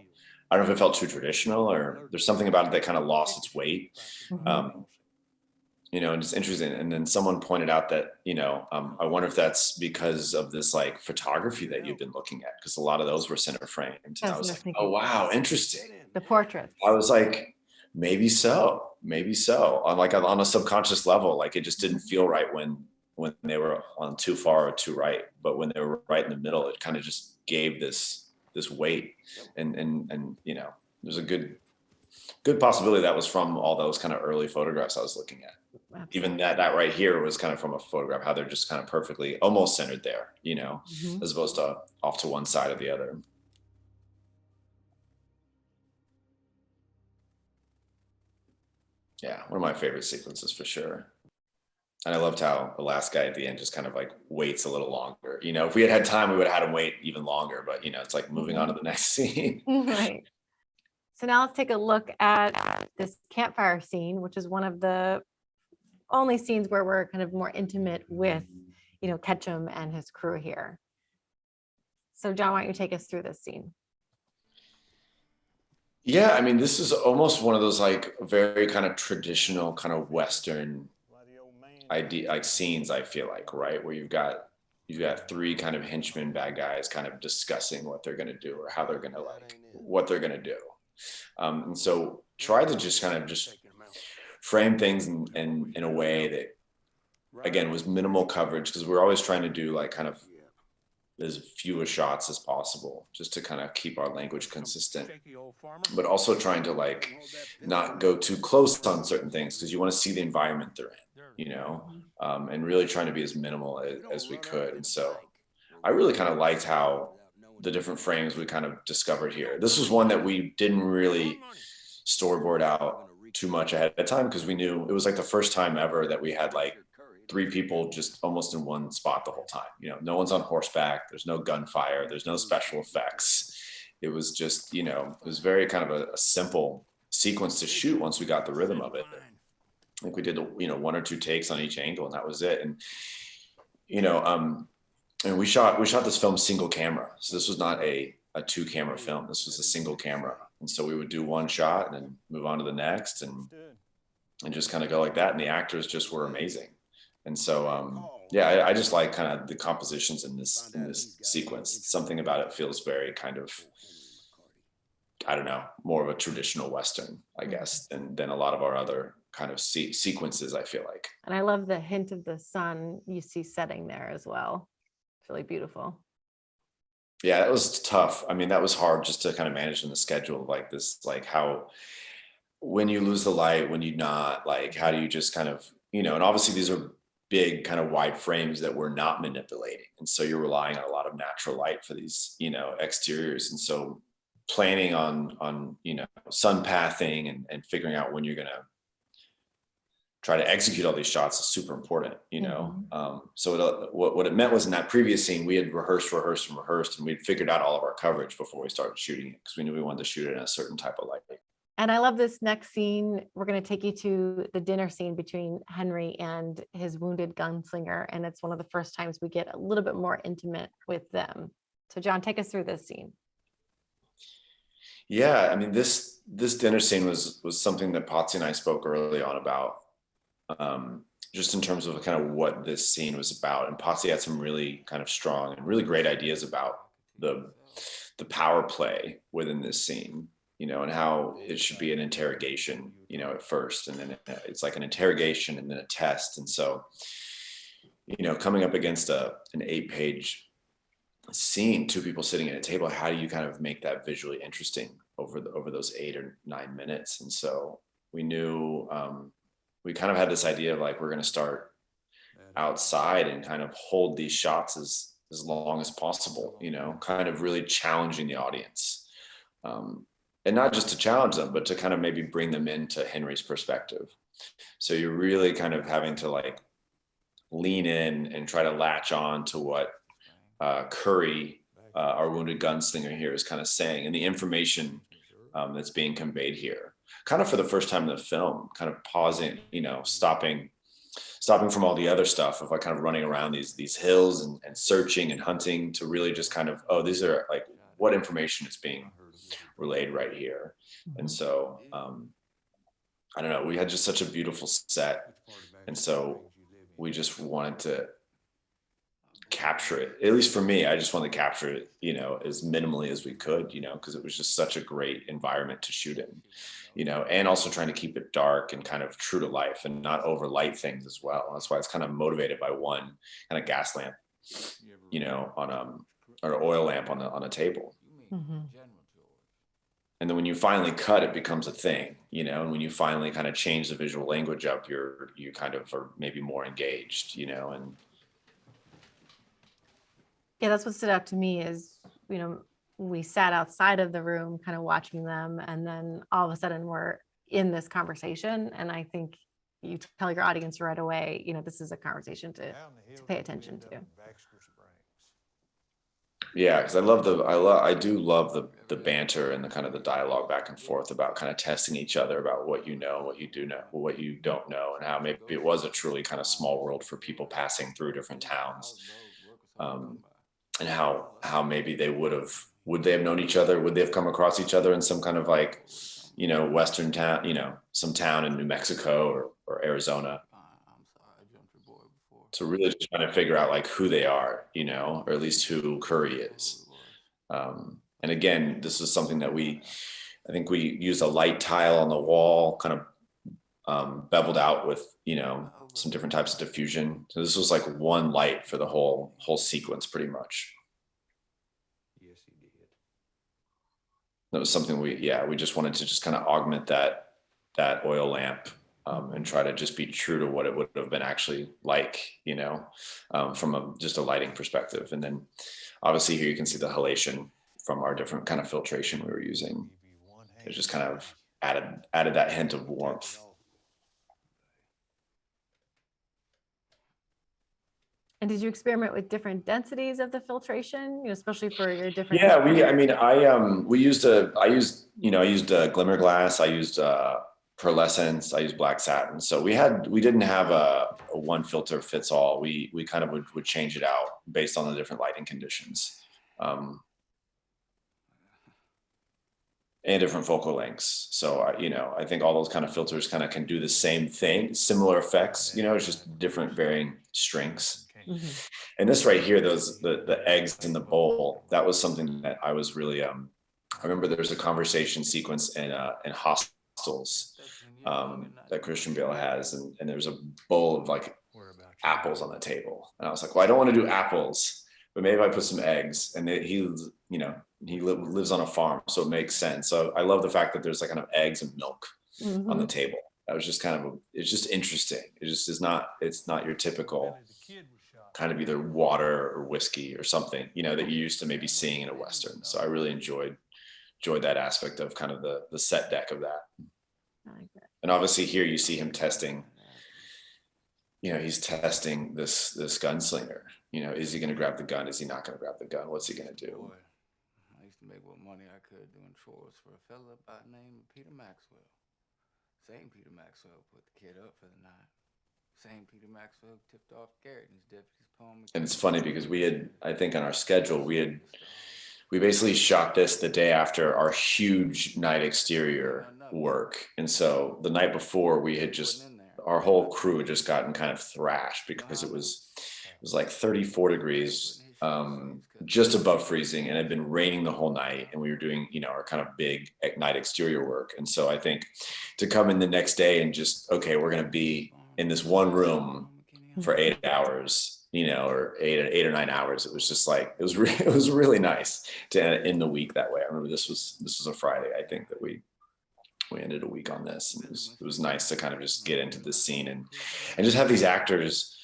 I don't know if it felt too traditional, or there's something about it that kind of lost its weight. Mm-hmm. And it's interesting. And then someone pointed out that, I wonder if that's because of this like photography that you've been looking at, because a lot of those were center framed. And I was like, oh, wow, interesting. The portraits. I was like, maybe so. On a subconscious level, like it just didn't feel right when they were on too far or too right. But when they were right in the middle, it kind of just gave this weight. And there's a good possibility that was from all those kind of early photographs I was looking at. Absolutely. Even that right here was kind of from a photograph, how they're just kind of perfectly almost centered there, Mm-hmm. as opposed to off to one side or the other. Yeah, one of my favorite sequences for sure. And I loved how the last guy at the end just kind of like waits a little longer. If we had time, we would have had him wait even longer, but it's like moving on to the next scene. Right. So now let's take a look at this campfire scene, which is one of the only scenes where we're kind of more intimate with, Ketchum and his crew here. So John, why don't you take us through this scene? Yeah, I mean, this is almost one of those like very kind of traditional kind of Western idea, like scenes, I feel like, right? Where you've got three kind of henchmen, bad guys, kind of discussing what they're going to do, or how they're going to what they're going to do. And so try to just kind of just frame things in a way that, again, was minimal coverage, because we're always trying to do like kind of as few shots as possible, just to kind of keep our language consistent, but also trying to like not go too close on certain things, because you want to see the environment they're in, you know, and really trying to be as minimal as we could. And so I really kind of liked how the different frames we kind of discovered here. This was one that we didn't really storyboard out too much ahead of time, because we knew it was like the first time ever that we had like 3 people just almost in one spot the whole time. You know, no one's on horseback, there's no gunfire, there's no special effects. It was just, you know, it was very kind of a simple sequence to shoot once we got the rhythm of it. I think we did, you know, 1 or 2 takes on each angle, and that was it. And, you know, and we shot this film single camera. So this was not a 2-camera film. This was a single camera. And so we would do 1 shot and then move on to the next, and just kind of go like that. And the actors just were amazing. And so, yeah, I just like kind of the compositions in this sequence. Something about it feels very kind of, I don't know, more of a traditional Western, I guess, than a lot of our other kind of sequences, I feel like. And I love the hint of the sun you see setting there as well. It's really beautiful. Yeah, that was tough. I mean, that was hard just to kind of manage in the schedule like this, like how, when you lose the light, when you not, like, how do you just kind of, you know, and obviously these are big kind of wide frames that we're not manipulating. And so you're relying on a lot of natural light for these, you know, exteriors. And so planning on, you know, sun pathing and figuring out when you're going to try to execute all these shots is super important, you know? So what it meant was, in that previous scene, we had rehearsed, and we'd figured out all of our coverage before we started shooting it, because we knew we wanted to shoot it in a certain type of light. And I love this next scene. We're going to take you to the dinner scene between Henry and his wounded gunslinger. And it's one of the first times we get a little bit more intimate with them. So John, take us through this scene. Yeah, I mean, this dinner scene was something that Patsy and I spoke early on about, just in terms of kind of what this scene was about. And Patsy had some really kind of strong and really great ideas about the power play within this scene, you know, and how it should be an interrogation, you know, at first, and then it's like an interrogation and then a test. And so, you know, coming up against an 8-page scene, 2 people sitting at a table, how do you kind of make that visually interesting over those 8 or 9 minutes? And so we knew, we kind of had this idea of like, we're going to start outside and kind of hold these shots as long as possible, you know, kind of really challenging the audience. And not just to challenge them, but to kind of maybe bring them into Henry's perspective. So you're really kind of having to like lean in and try to latch on to what Curry, our wounded gunslinger here, is kind of saying, and the information that's being conveyed here, kind of for the first time in the film, kind of pausing, you know, stopping from all the other stuff of like kind of running around these hills and searching and hunting, to really just kind of, oh, these are like, what information is being relayed right here. And so I don't know, we had just such a beautiful set, and so we just wanted to capture it. At least for me, I just wanted to capture it, you know, as minimally as we could, you know, because it was just such a great environment to shoot in, you know, and also trying to keep it dark and kind of true to life and not overlight things as well. That's why it's kind of motivated by one kind of gas lamp, you know, on or oil lamp on a table. And then when you finally cut, it becomes a thing, you know, and when you finally kind of change the visual language up, you kind of are maybe more engaged, you know. And yeah, that's what stood out to me is, you know, we sat outside of the room kind of watching them, and then all of a sudden we're in this conversation. And I think you tell your audience right away, you know, this is a conversation to pay attention to. yeah, because I do love the banter and the kind of the dialogue back and forth about kind of testing each other about what you know, what you do know, what you don't know, and how maybe it was a truly kind of small world for people passing through different towns, and how maybe would they have known each other? Would they have come across each other in some kind of like, you know, Western town, you know, some town in New Mexico or Arizona? So really just trying to figure out like who they are, you know, or at least who Curry is. And again, this is something that we I think we used a light tile on the wall, kind of beveled out with, you know, some different types of diffusion. So this was like one light for the whole sequence pretty much. Yes, he did. That was something we just wanted to just kind of augment that oil lamp and try to just be true to what it would have been actually like, you know, from just a lighting perspective. And then obviously here you can see the halation from our different kind of filtration we were using. It just kind of added that hint of warmth. And did you experiment with different densities of the filtration, you know, especially for your different? Yeah, I used glimmer glass, I used pearlescence, I used black satin. So we didn't have a one filter fits all. We kind of would change it out based on the different lighting conditions. And different focal lengths. So, I think all those kind of filters kind of can do the same thing, similar effects, you know, it's just different varying strengths. Mm-hmm. And this right here, the eggs in the bowl, that was something that I was really, I remember there's a conversation sequence in Hostels that Christian Bale has, and there's a bowl of like apples on the table. And I was like, well, I don't want to do apples, but maybe I put some eggs. And he lives on a farm, so it makes sense. So I love the fact that there's like kind of eggs and milk Mm-hmm. on the table. That was just it's just interesting. It just is not, it's not your typical kind of either water or whiskey or something, you know, that you're used to maybe seeing in a Western. So I really enjoyed that aspect of kind of the set deck of that. I like that. And obviously here you see him testing, you know, he's testing this gunslinger. You know, is he going to grab the gun? Is he not going to grab the gun? What's he going to do? Boy, I used to make what money I could doing chores for a fella by the name of Peter Maxwell. Same Peter Maxwell put the kid up for the night. Same Peter Maxwell tipped off Garrett and his deputy's poem. And it's funny because we had, I think on our schedule, we basically shot this the day after our huge night exterior work. And so the night before we had our whole crew had just gotten kind of thrashed because it was like 34 degrees, just above freezing, and it had been raining the whole night, and we were doing, you know, our kind of big night exterior work. And so I think to come in the next day and just, okay, we're going to be in this one room for 8 hours, you know, or eight or 9 hours. It was just like, it was really nice to end the week that way. I remember this was a Friday, I think, that we ended a week on this, and it was nice to kind of just get into this scene and just have these actors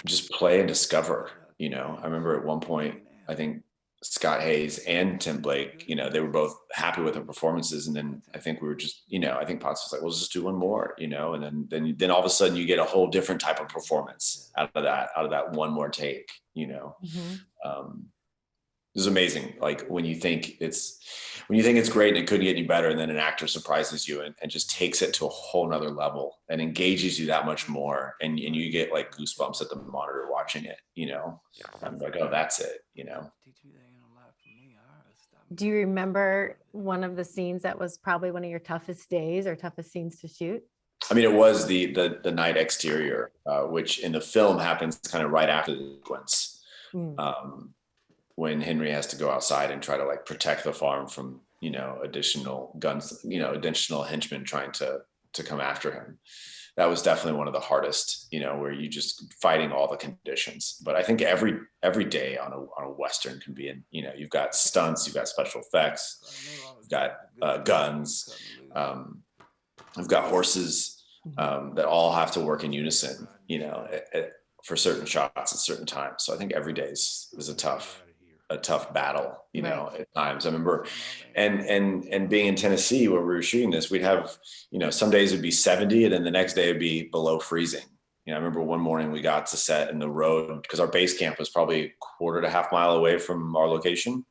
just play and discover, you know. I remember at one point, I think Scott Hayes and Tim Blake, you know, they were both happy with their performances. And then I think we were just, you know, I think Potts was like, well, let's just do one more, you know, and then all of a sudden you get a whole different type of performance out of that one more take, you know. Mm-hmm. It was amazing. Like when you think it's great and it couldn't get any better, and then an actor surprises you and just takes it to a whole nother level and engages you that much more, and you get like goosebumps at the monitor watching it, you know. I'm like, oh, that's it, you know. Do you remember one of the scenes that was probably one of your toughest days or toughest scenes to shoot? I mean, it was the night exterior, which in the film happens kind of right after the sequence. When Henry has to go outside and try to like protect the farm from, you know, additional guns, you know, additional henchmen trying to come after him. That was definitely one of the hardest, you know, where you just fighting all the conditions. But I think every day on a Western can be in, you know, you've got stunts, you've got special effects, you've got guns, you've got horses that all have to work in unison, you know, for certain shots at certain times. So I think every day is a tough battle, you know, at times. I remember, and being in Tennessee where we were shooting this, we'd have, you know, some days it'd be 70 and then the next day it'd be below freezing. You know, I remember one morning we got to set in the road because our base camp was probably a quarter to half mile away from our location.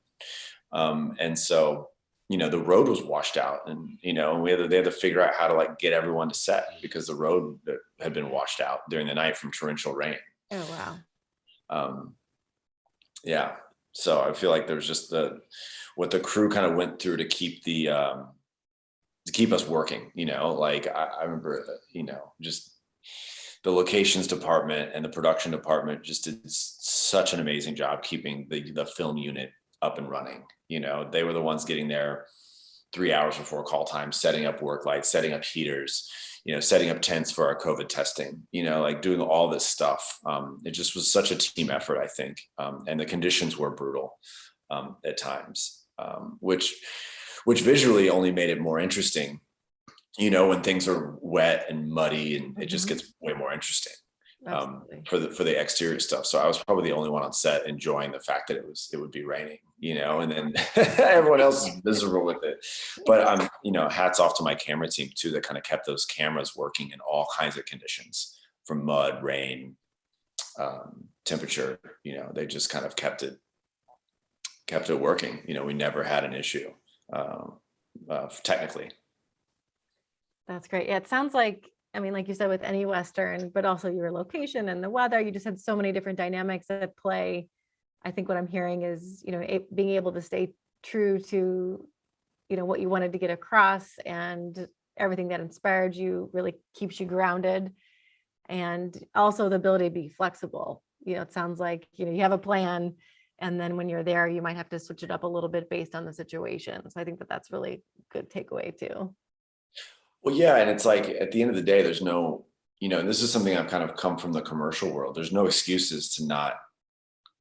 And so, you know, the road was washed out, and, you know, they had to figure out how to like get everyone to set because the road had been washed out during the night from torrential rain. Oh, wow. Yeah. So I feel like there's just what the crew kind of went through to keep us working, you know. Like I remember, you know, just the locations department and the production department just did such an amazing job keeping the film unit up and running. You know, they were the ones getting there 3 hours before call time, setting up work lights, setting up heaters, setting up tents for our COVID testing, like doing all this stuff. It just was such a team effort, I think. And the conditions were brutal at times, which visually only made it more interesting, when things are wet and muddy, and it just gets way more interesting. For the exterior stuff. So I was probably the only one on set enjoying the fact that it would be raining, and then everyone else is miserable with it. But hats off to my camera team too, that kind of kept those cameras working in all kinds of conditions, from mud, rain, temperature. They just kind of kept it working. We never had an issue technically. That's great. Yeah, it sounds like, like you said, with any Western, but also your location and the weather, you just had so many different dynamics at play. I think what I'm hearing is, being able to stay true to, what you wanted to get across, and everything that inspired you really keeps you grounded. And also the ability to be flexible. It sounds like, you have a plan, and then when you're there, you might have to switch it up a little bit based on the situation. So I think that that's really good takeaway too. Well, yeah. And it's like, at the end of the day, there's no, and this is something I've kind of come from the commercial world. There's no excuses to not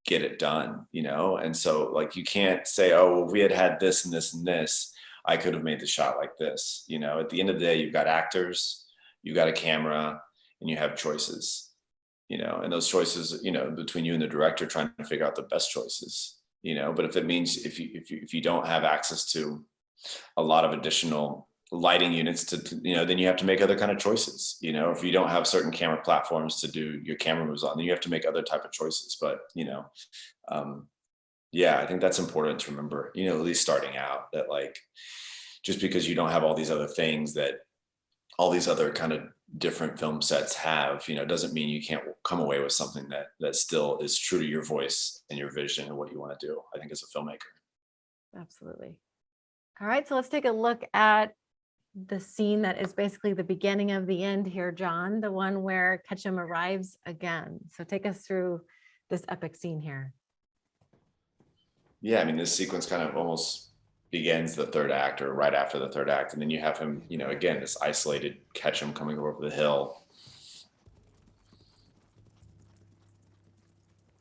get it done, And so, like, you can't say, oh, well, if we had this and this and this, I could have made the shot like this. At the end of the day, you've got actors, you've got a camera, and you have choices, and those choices, between you and the director, trying to figure out the best choices, but if it means, if you don't have access to a lot of additional lighting units to then you have to make other kind of choices. If you don't have certain camera platforms to do your camera moves on, then you have to make other type of choices. But yeah, I think that's important to remember, at least starting out, that like, just because you don't have all these other things that all these other kind of different film sets have, doesn't mean you can't come away with something that still is true to your voice and your vision and what you want to do, I think, as a filmmaker. Absolutely. All right, so let's take a look at the scene that is basically the beginning of the end here, John, the one where Ketchum arrives again. So take us through this epic scene here. Yeah, this sequence kind of almost begins the third act, or right after the third act, and then you have him, again, this isolated Ketchum coming over the hill.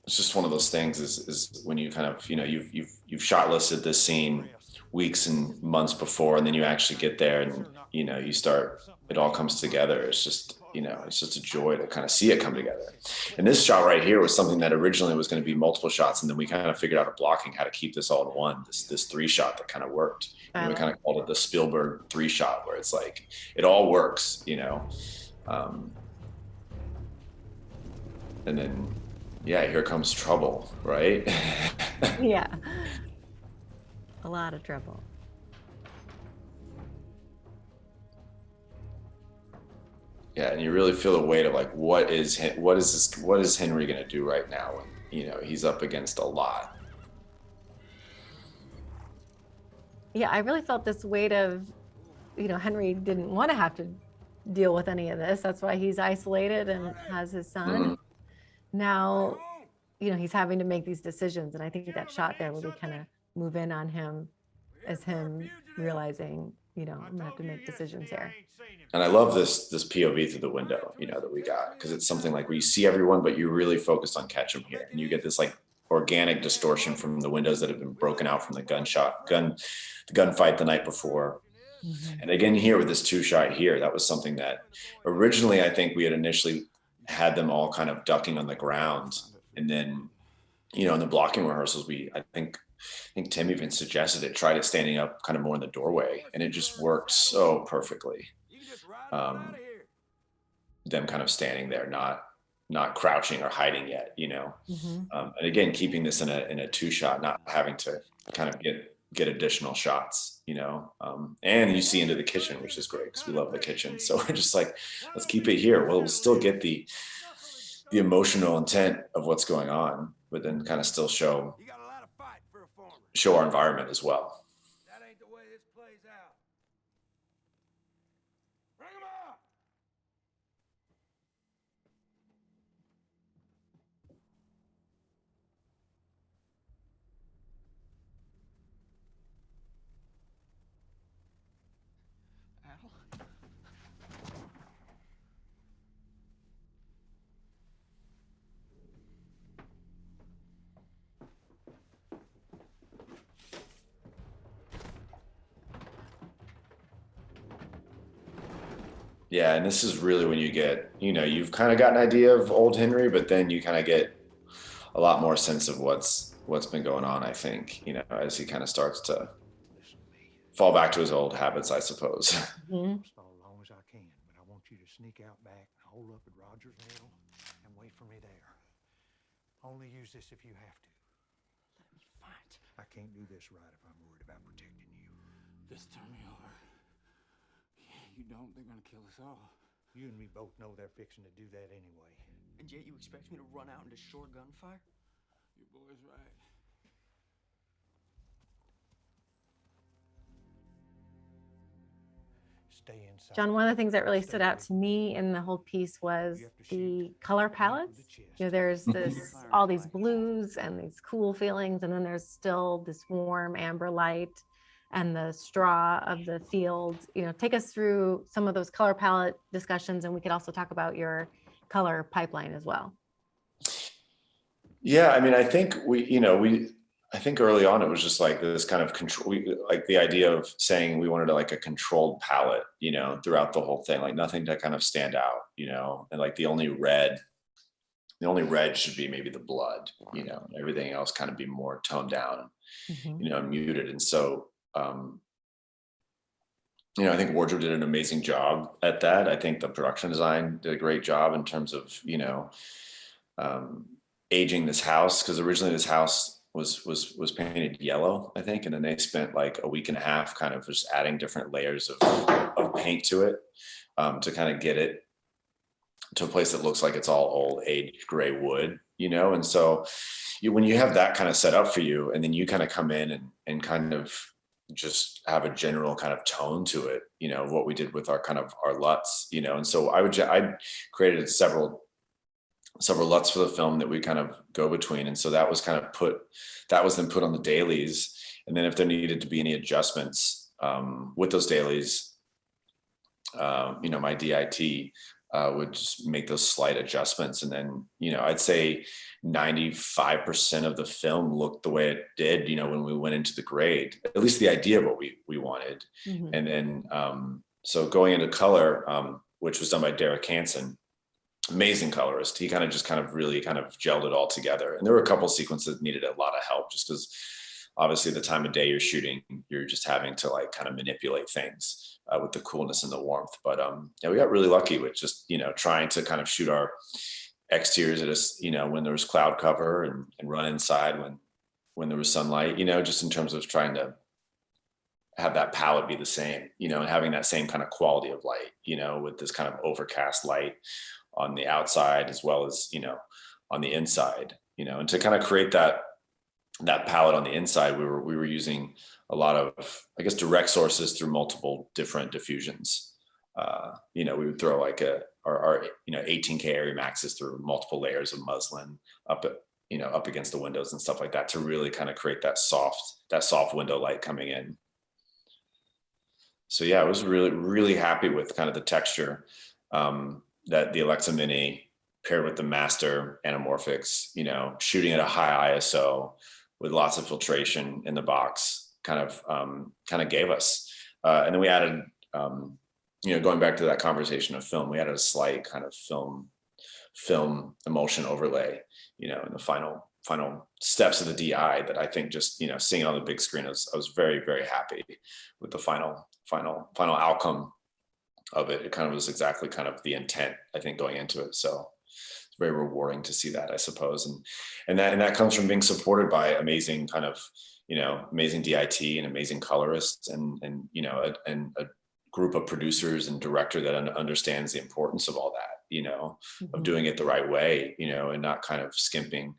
It's just one of those things, is when you kind of, you've shot listed this scene weeks and months before, and then you actually get there, and you start, it all comes together. It's just, it's just a joy to kind of see it come together. And this shot right here was something that originally was going to be multiple shots, and then we kind of figured out a blocking how to keep this all in one, this 3-shot that kind of worked. And we kind of called it the Spielberg 3-shot, where it's like it all works, and then yeah, here comes trouble, right? Yeah. A lot of trouble. Yeah, and you really feel the weight of like, what is Henry going to do right now when he's up against a lot. Yeah, I really felt this weight of, Henry didn't want to have to deal with any of this. That's why he's isolated and has his son. Mm-hmm. Now, he's having to make these decisions, and I think that shot there really kind of move in on him, as him realizing, I'm gonna have to make decisions here. And I love this POV through the window, that we got, because it's something like where you see everyone, but you're really focused on Ketchum here, and you get this like organic distortion from the windows that have been broken out from the gunfight the night before. Mm-hmm. And again, here with this 2-shot here, that was something that originally I think we had initially had them all kind of ducking on the ground, and then in the blocking rehearsals, I think Tim even suggested it, tried it standing up kind of more in the doorway, and it just worked so perfectly. Them kind of standing there, not crouching or hiding yet, Mm-hmm. And again, keeping this in a 2-shot, not having to kind of get additional shots, and you see into the kitchen, which is great because we love the kitchen. So we're just like, let's keep it here. We'll still get the emotional intent of what's going on, but then kind of still show our environment as well. That ain't the way this plays out. Bring him up. Yeah, and this is really when you get, you've kind of got an idea of old Henry, but then you kind of get a lot more sense of what's been going on, I think, as he kind of starts to Listen to me. fall back to his old habits, I suppose. Mhm. I'll stall as long as I can, but I want you to sneak out back and hole up at Rogers Hill and wait for me there. Only use this if you have to. Let me fight. I can't do this right if I'm worried about protecting you. Just turn me over. You don't, they're gonna kill us all. You and me both know they're fixing to do that anyway. And yet you expect me to run out into short gunfire? Your boy's right. Stay inside. John, one of the things that really Stay stood out away to me in the whole piece was You have to the shoot. color Aim for palettes. the chest. There's this, Fire all away. these blues and these cool feelings, and then there's still this warm amber light and the straw of the field. Take us through some of those color palette discussions, and we could also talk about your color pipeline as well. Yeah, I mean, I think I think early on it was just like this kind of control, like the idea of saying we wanted like a controlled palette, throughout the whole thing, like nothing to kind of stand out, and like the only red should be maybe the blood, everything else kind of be more toned down, muted. And so, I think wardrobe did an amazing job at that. I think the production design did a great job in terms of, aging this house, because originally this house was painted yellow, I think, and then they spent like a week and a half kind of just adding different layers of paint to it, to kind of get it to a place that looks like it's all old aged gray wood, and so when you have that kind of set up for you, and then you kind of come in and kind of just have a general kind of tone to it, what we did with our kind of our LUTs, and so I created several LUTs for the film that we kind of go between. And so that was then put on the dailies. And then if there needed to be any adjustments with those dailies, my DIT would just make those slight adjustments. And then, I'd say 95% of the film looked the way it did, when we went into the grade, at least the idea of what we wanted. Mhm. And then, so going into color, which was done by Derek Hansen, amazing colorist. He kind of really gelled it all together. And there were a couple sequences that needed a lot of help, just because obviously the time of day you're shooting, you're just having to like kind of manipulate things with the coolness and the warmth. But yeah, we got really lucky with just, trying to kind of shoot our exteriors at when there was cloud cover, and run inside when there was sunlight, just in terms of trying to have that palette be the same, and having that same kind of quality of light, with this kind of overcast light on the outside as well as, on the inside, and to kind of create that palette on the inside, we were using a lot of, I guess, direct sources through multiple different diffusions. We would throw like our 18K ARRI Maxes through multiple layers of muslin up against the windows and stuff like that, to really kind of create that soft window light coming in. So yeah, I was really, really happy with kind of the texture that the Alexa Mini paired with the master anamorphics, shooting at a high ISO with lots of filtration in the box kind of gave us. And then we added, going back to that conversation of film, we added a slight kind of film emulsion overlay, in the final steps of the DI, that I think just, seeing it on the big screen, I was very, very happy with the final outcome of it. It kind of was exactly kind of the intent, I think, going into it. So it's very rewarding to see that, I suppose. And that comes from being supported by amazing kind of, amazing DIT and amazing colorists, and a group of producers and director that understands the importance of all that, of doing it the right way, and not kind of skimping,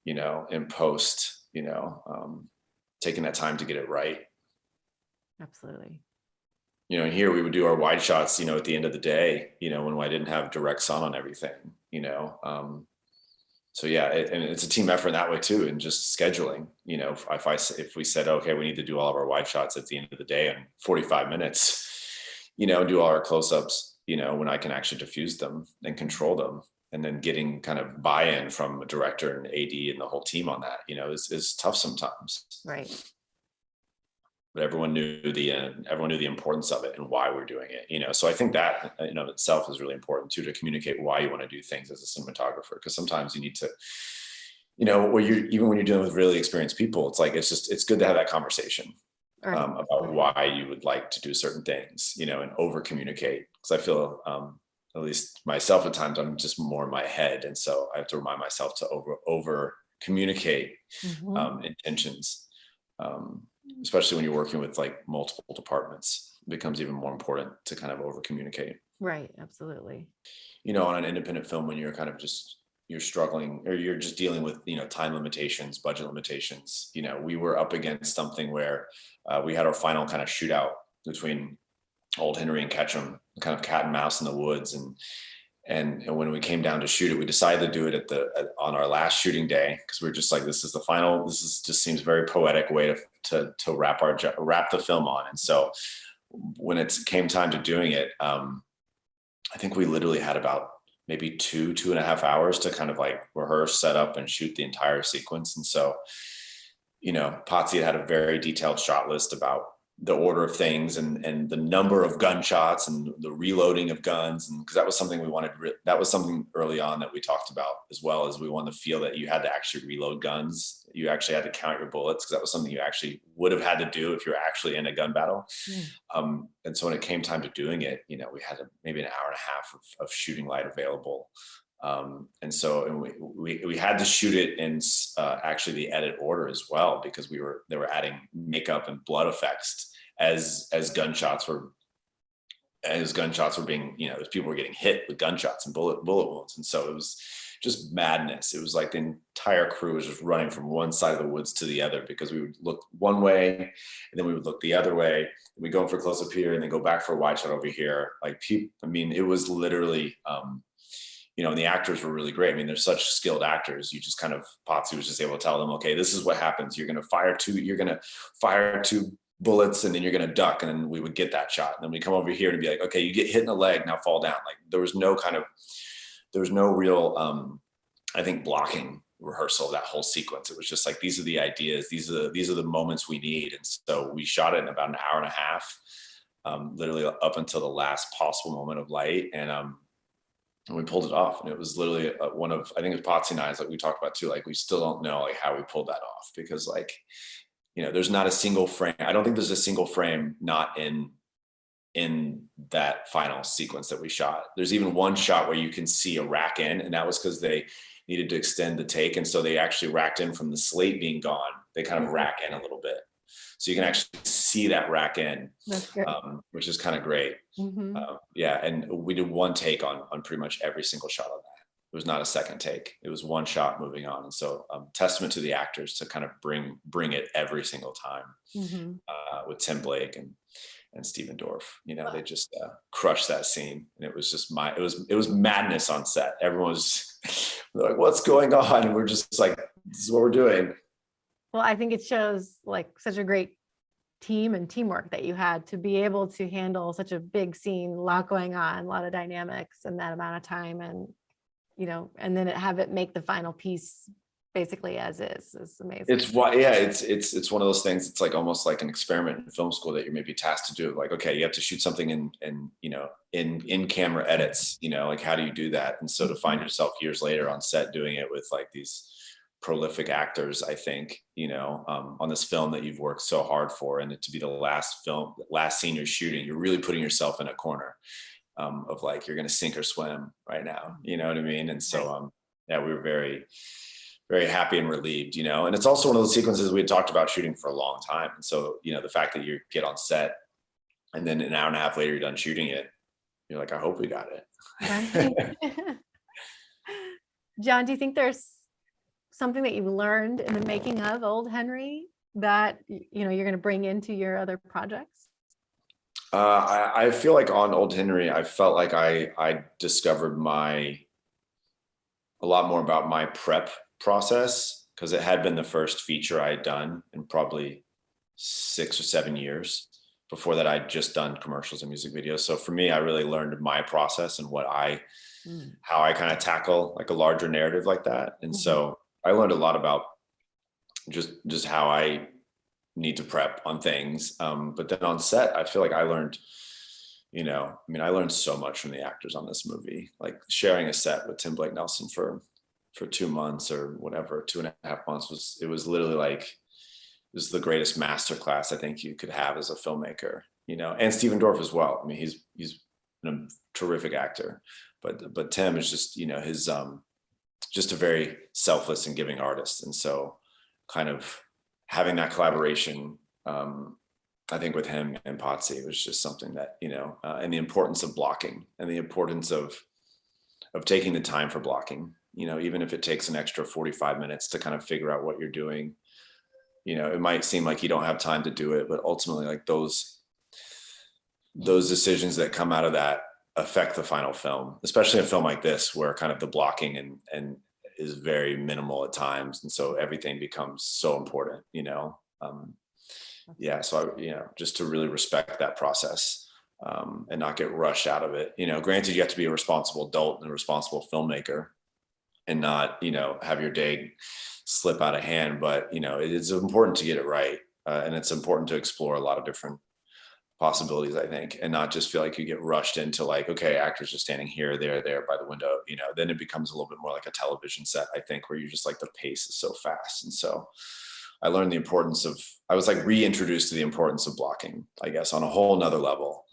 in post, taking that time to get it right. Absolutely. And here we would do our wide shots, at the end of the day, when I didn't have direct sun on everything, so yeah, and it's a team effort in that way too, and just scheduling, if we said, okay, we need to do all of our wide shots at the end of the day in 45 minutes, do all our close-ups, when I can actually diffuse them and control them, and then getting kind of buy-in from a director and AD and the whole team on that, is tough sometimes. Right. but everyone knew the importance of it and why we're doing it, you know. So I think that in of itself is really important too, to communicate why you want to do things as a cinematographer, because sometimes you need to, you know, when you're dealing with really experienced people, it's like it's good to have that conversation Right. about why you would like to do certain things, you know, and over communicate. Because I feel, at least myself at times, I'm just more in my head, and so I have to remind myself to over communicate intentions, especially when you're working with like multiple departments. It becomes even more important to kind of over communicate. Right. Absolutely. You know, on an independent film, when you're kind of just you're struggling, or you're just dealing with, you know, time limitations, budget limitations. You know, we were up against something where we had our final kind of shootout between Old Henry and Ketchum, kind of cat and mouse in the woods. And when we came down to shoot it, we decided to do it on our last shooting day, because we were just like, this is the final. Just seems very poetic way to wrap the film on. And so when it came time to doing it, I think we literally had about maybe 2.5 hours to kind of like rehearse, set up, and shoot the entire sequence. And so, you know, Potsy had a very detailed shot list about the order of things and the number of gunshots and the reloading of guns. And because that was something we wanted, that was something early on that we talked about, as well as we wanted to feel that you had to actually reload guns. You actually had to count your bullets, because that was something you actually would have had to do if you're actually in a gun battle. And so when it came time to doing it, you know, we had maybe an hour and a half of shooting light available. And so we had to shoot it in actually the edit order as well, because they were adding makeup and blood effects as gunshots were being, you know, as people were getting hit with gunshots and bullet wounds. And so it was just madness. It was like the entire crew was just running from one side of the woods to the other, because we would look one way and then we would look the other way, and we go for a close up here and then go back for a wide shot over here. Like I mean, it was literally, you know, and the actors were really great. I mean, they're such skilled actors. You just kind of, Potsy was just able to tell them, okay, this is what happens. You're going to fire two bullets, and then you're going to duck. And then we would get that shot. And then we come over here and be like, okay, you get hit in the leg, now fall down. Like there was no real, I think, blocking rehearsal of that whole sequence. It was just like, these are the ideas. These are the moments we need. And so we shot it in about an hour and a half, literally up until the last possible moment of light. And we pulled it off, and it was literally one of, I think it was Potsy and I's, like we talked about too, like we still don't know like how we pulled that off, because like, you know, there's not a single frame. I don't think there's a single frame not in that final sequence that we shot. There's even one shot where you can see a rack in, and that was because they needed to extend the take. And so they actually racked in from the slate being gone. They kind of rack in a little bit. So you can actually see that rack in, which is kind of great. Yeah, and we did one take on pretty much every single shot of that. It was not a second take. It was one shot moving on. And so testament to the actors to kind of bring it every single time, with Tim Blake and Stephen Dorff. You know, they just crushed that scene, and it was just it was madness on set. Everyone was like, what's going on? And we're just like, this is what we're doing. Well, I think it shows like such a great team and teamwork that you had to be able to handle such a big scene, a lot going on, a lot of dynamics in that amount of time. And, you know, and then have it make the final piece basically as is amazing. It's one of those things. It's like almost like an experiment in film school that you're maybe tasked to do. Like, okay, you have to shoot something in you know, in camera edits, you know, like how do you do that? And so to find yourself years later on set doing it with like these prolific actors, I think, you know, on this film that you've worked so hard for, and it to be the last scene you're shooting, you're really putting yourself in a corner of like, you're going to sink or swim right now. You know what I mean? And so, yeah, we were very, very happy and relieved, you know. And it's also one of those sequences we had talked about shooting for a long time. And so, you know, the fact that you get on set and then an hour and a half later you're done shooting it, you're like, I hope we got it. John, do you think there's something that you learned in the making of Old Henry that, you know, you're going to bring into your other projects? I feel like on Old Henry, I felt like I discovered a lot more about my prep process, because it had been the first feature I had done in probably 6 or 7 years. Before that, I'd just done commercials and music videos. So for me, I really learned my process and how I kind of tackle like a larger narrative like that. And so I learned a lot about just how I need to prep on things. But then on set, I feel like I learned, I learned so much from the actors on this movie, like sharing a set with Tim Blake Nelson for 2 months or whatever, 2.5 months it was literally like, this is the greatest masterclass I think you could have as a filmmaker, and Stephen Dorff as well. I mean, he's a terrific actor, but Tim is just, his, just a very selfless and giving artist. And so kind of having that collaboration, I think with him and Potsy was just something that, and the importance of blocking and the importance of taking the time for blocking, even if it takes an extra 45 minutes to kind of figure out what you're doing. It might seem like you don't have time to do it, but ultimately like those decisions that come out of that affect the final film, especially a film like this, where kind of the blocking and is very minimal at times. And so everything becomes so important, so just to really respect that process, and not get rushed out of it. Granted, you have to be a responsible adult and a responsible filmmaker and not, have your day slip out of hand, but it's important to get it right. And it's important to explore a lot of different possibilities, I think, and not just feel like you get rushed into like, okay, actors are standing here, there by the window, then it becomes a little bit more like a television set, I think, where you're just like, the pace is so fast. And so I learned the importance of, I was like reintroduced to the importance of blocking, I guess, on a whole nother level,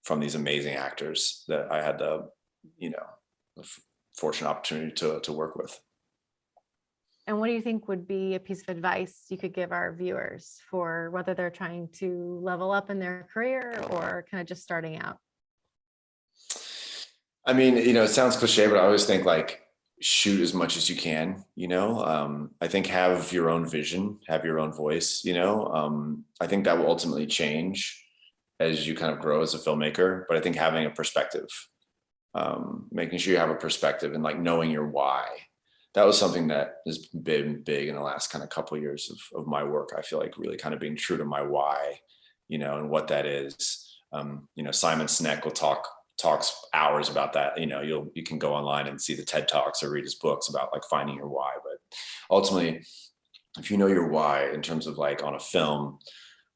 from these amazing actors that I had the fortunate opportunity to work with. And what do you think would be a piece of advice you could give our viewers for whether they're trying to level up in their career or kind of just starting out? I mean, it sounds cliche, but I always think like shoot as much as you can, I think have your own vision, have your own voice, I think that will ultimately change as you kind of grow as a filmmaker. But I think having a perspective, making sure you have a perspective and like knowing your why. That was something that has been big in the last kind of couple of years of my work. I feel like really kind of being true to my why, and what that is. Simon Sinek will talks hours about that. You can go online and see the TED Talks or read his books about like finding your why. But ultimately, if you know your why in terms of like on a film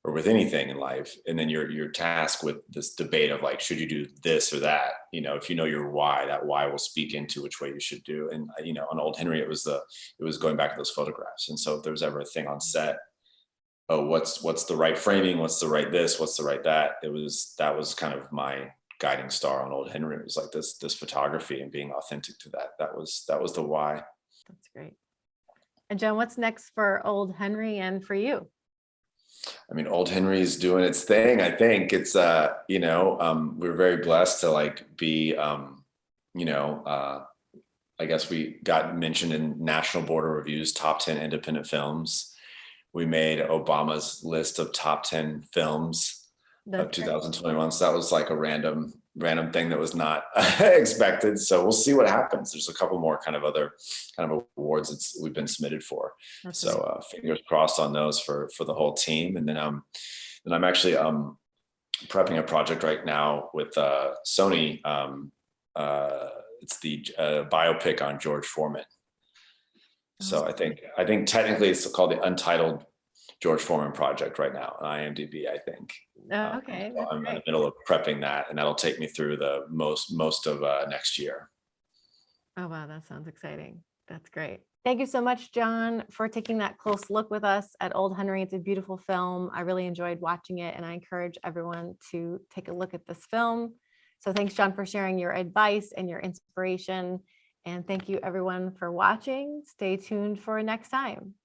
or with anything in life, and then you're tasked with this debate of like, should you do this or that? If you know your why, that why will speak into which way you should do. And on Old Henry, it was going back to those photographs. And so if there was ever a thing on set, oh, what's the right framing? What's the right this? What's the right that? That was kind of my guiding star on Old Henry. It was like this photography and being authentic to that. That was the why. That's great. And John, what's next for Old Henry and for you? I mean, Old Henry is doing its thing. I think it's, we're very blessed to like be, I guess we got mentioned in National Board of Review's top 10 independent films. We made Obama's list of top 10 films of 2021. So that was like a random thing that was not expected. So we'll see what happens. There's a couple more kind of other kind of awards we've been submitted for. So fingers crossed on those for the whole team. And then I'm actually prepping a project right now with Sony. It's the biopic on George Foreman. So I think technically it's called the Untitled George Foreman project right now on IMDb, I think. Okay. So I'm in the middle of prepping that, and that'll take me through the most of next year. Oh, wow. That sounds exciting. That's great. Thank you so much, John, for taking that close look with us at Old Henry. It's a beautiful film. I really enjoyed watching it, and I encourage everyone to take a look at this film. So thanks, John, for sharing your advice and your inspiration. And thank you, everyone, for watching. Stay tuned for next time.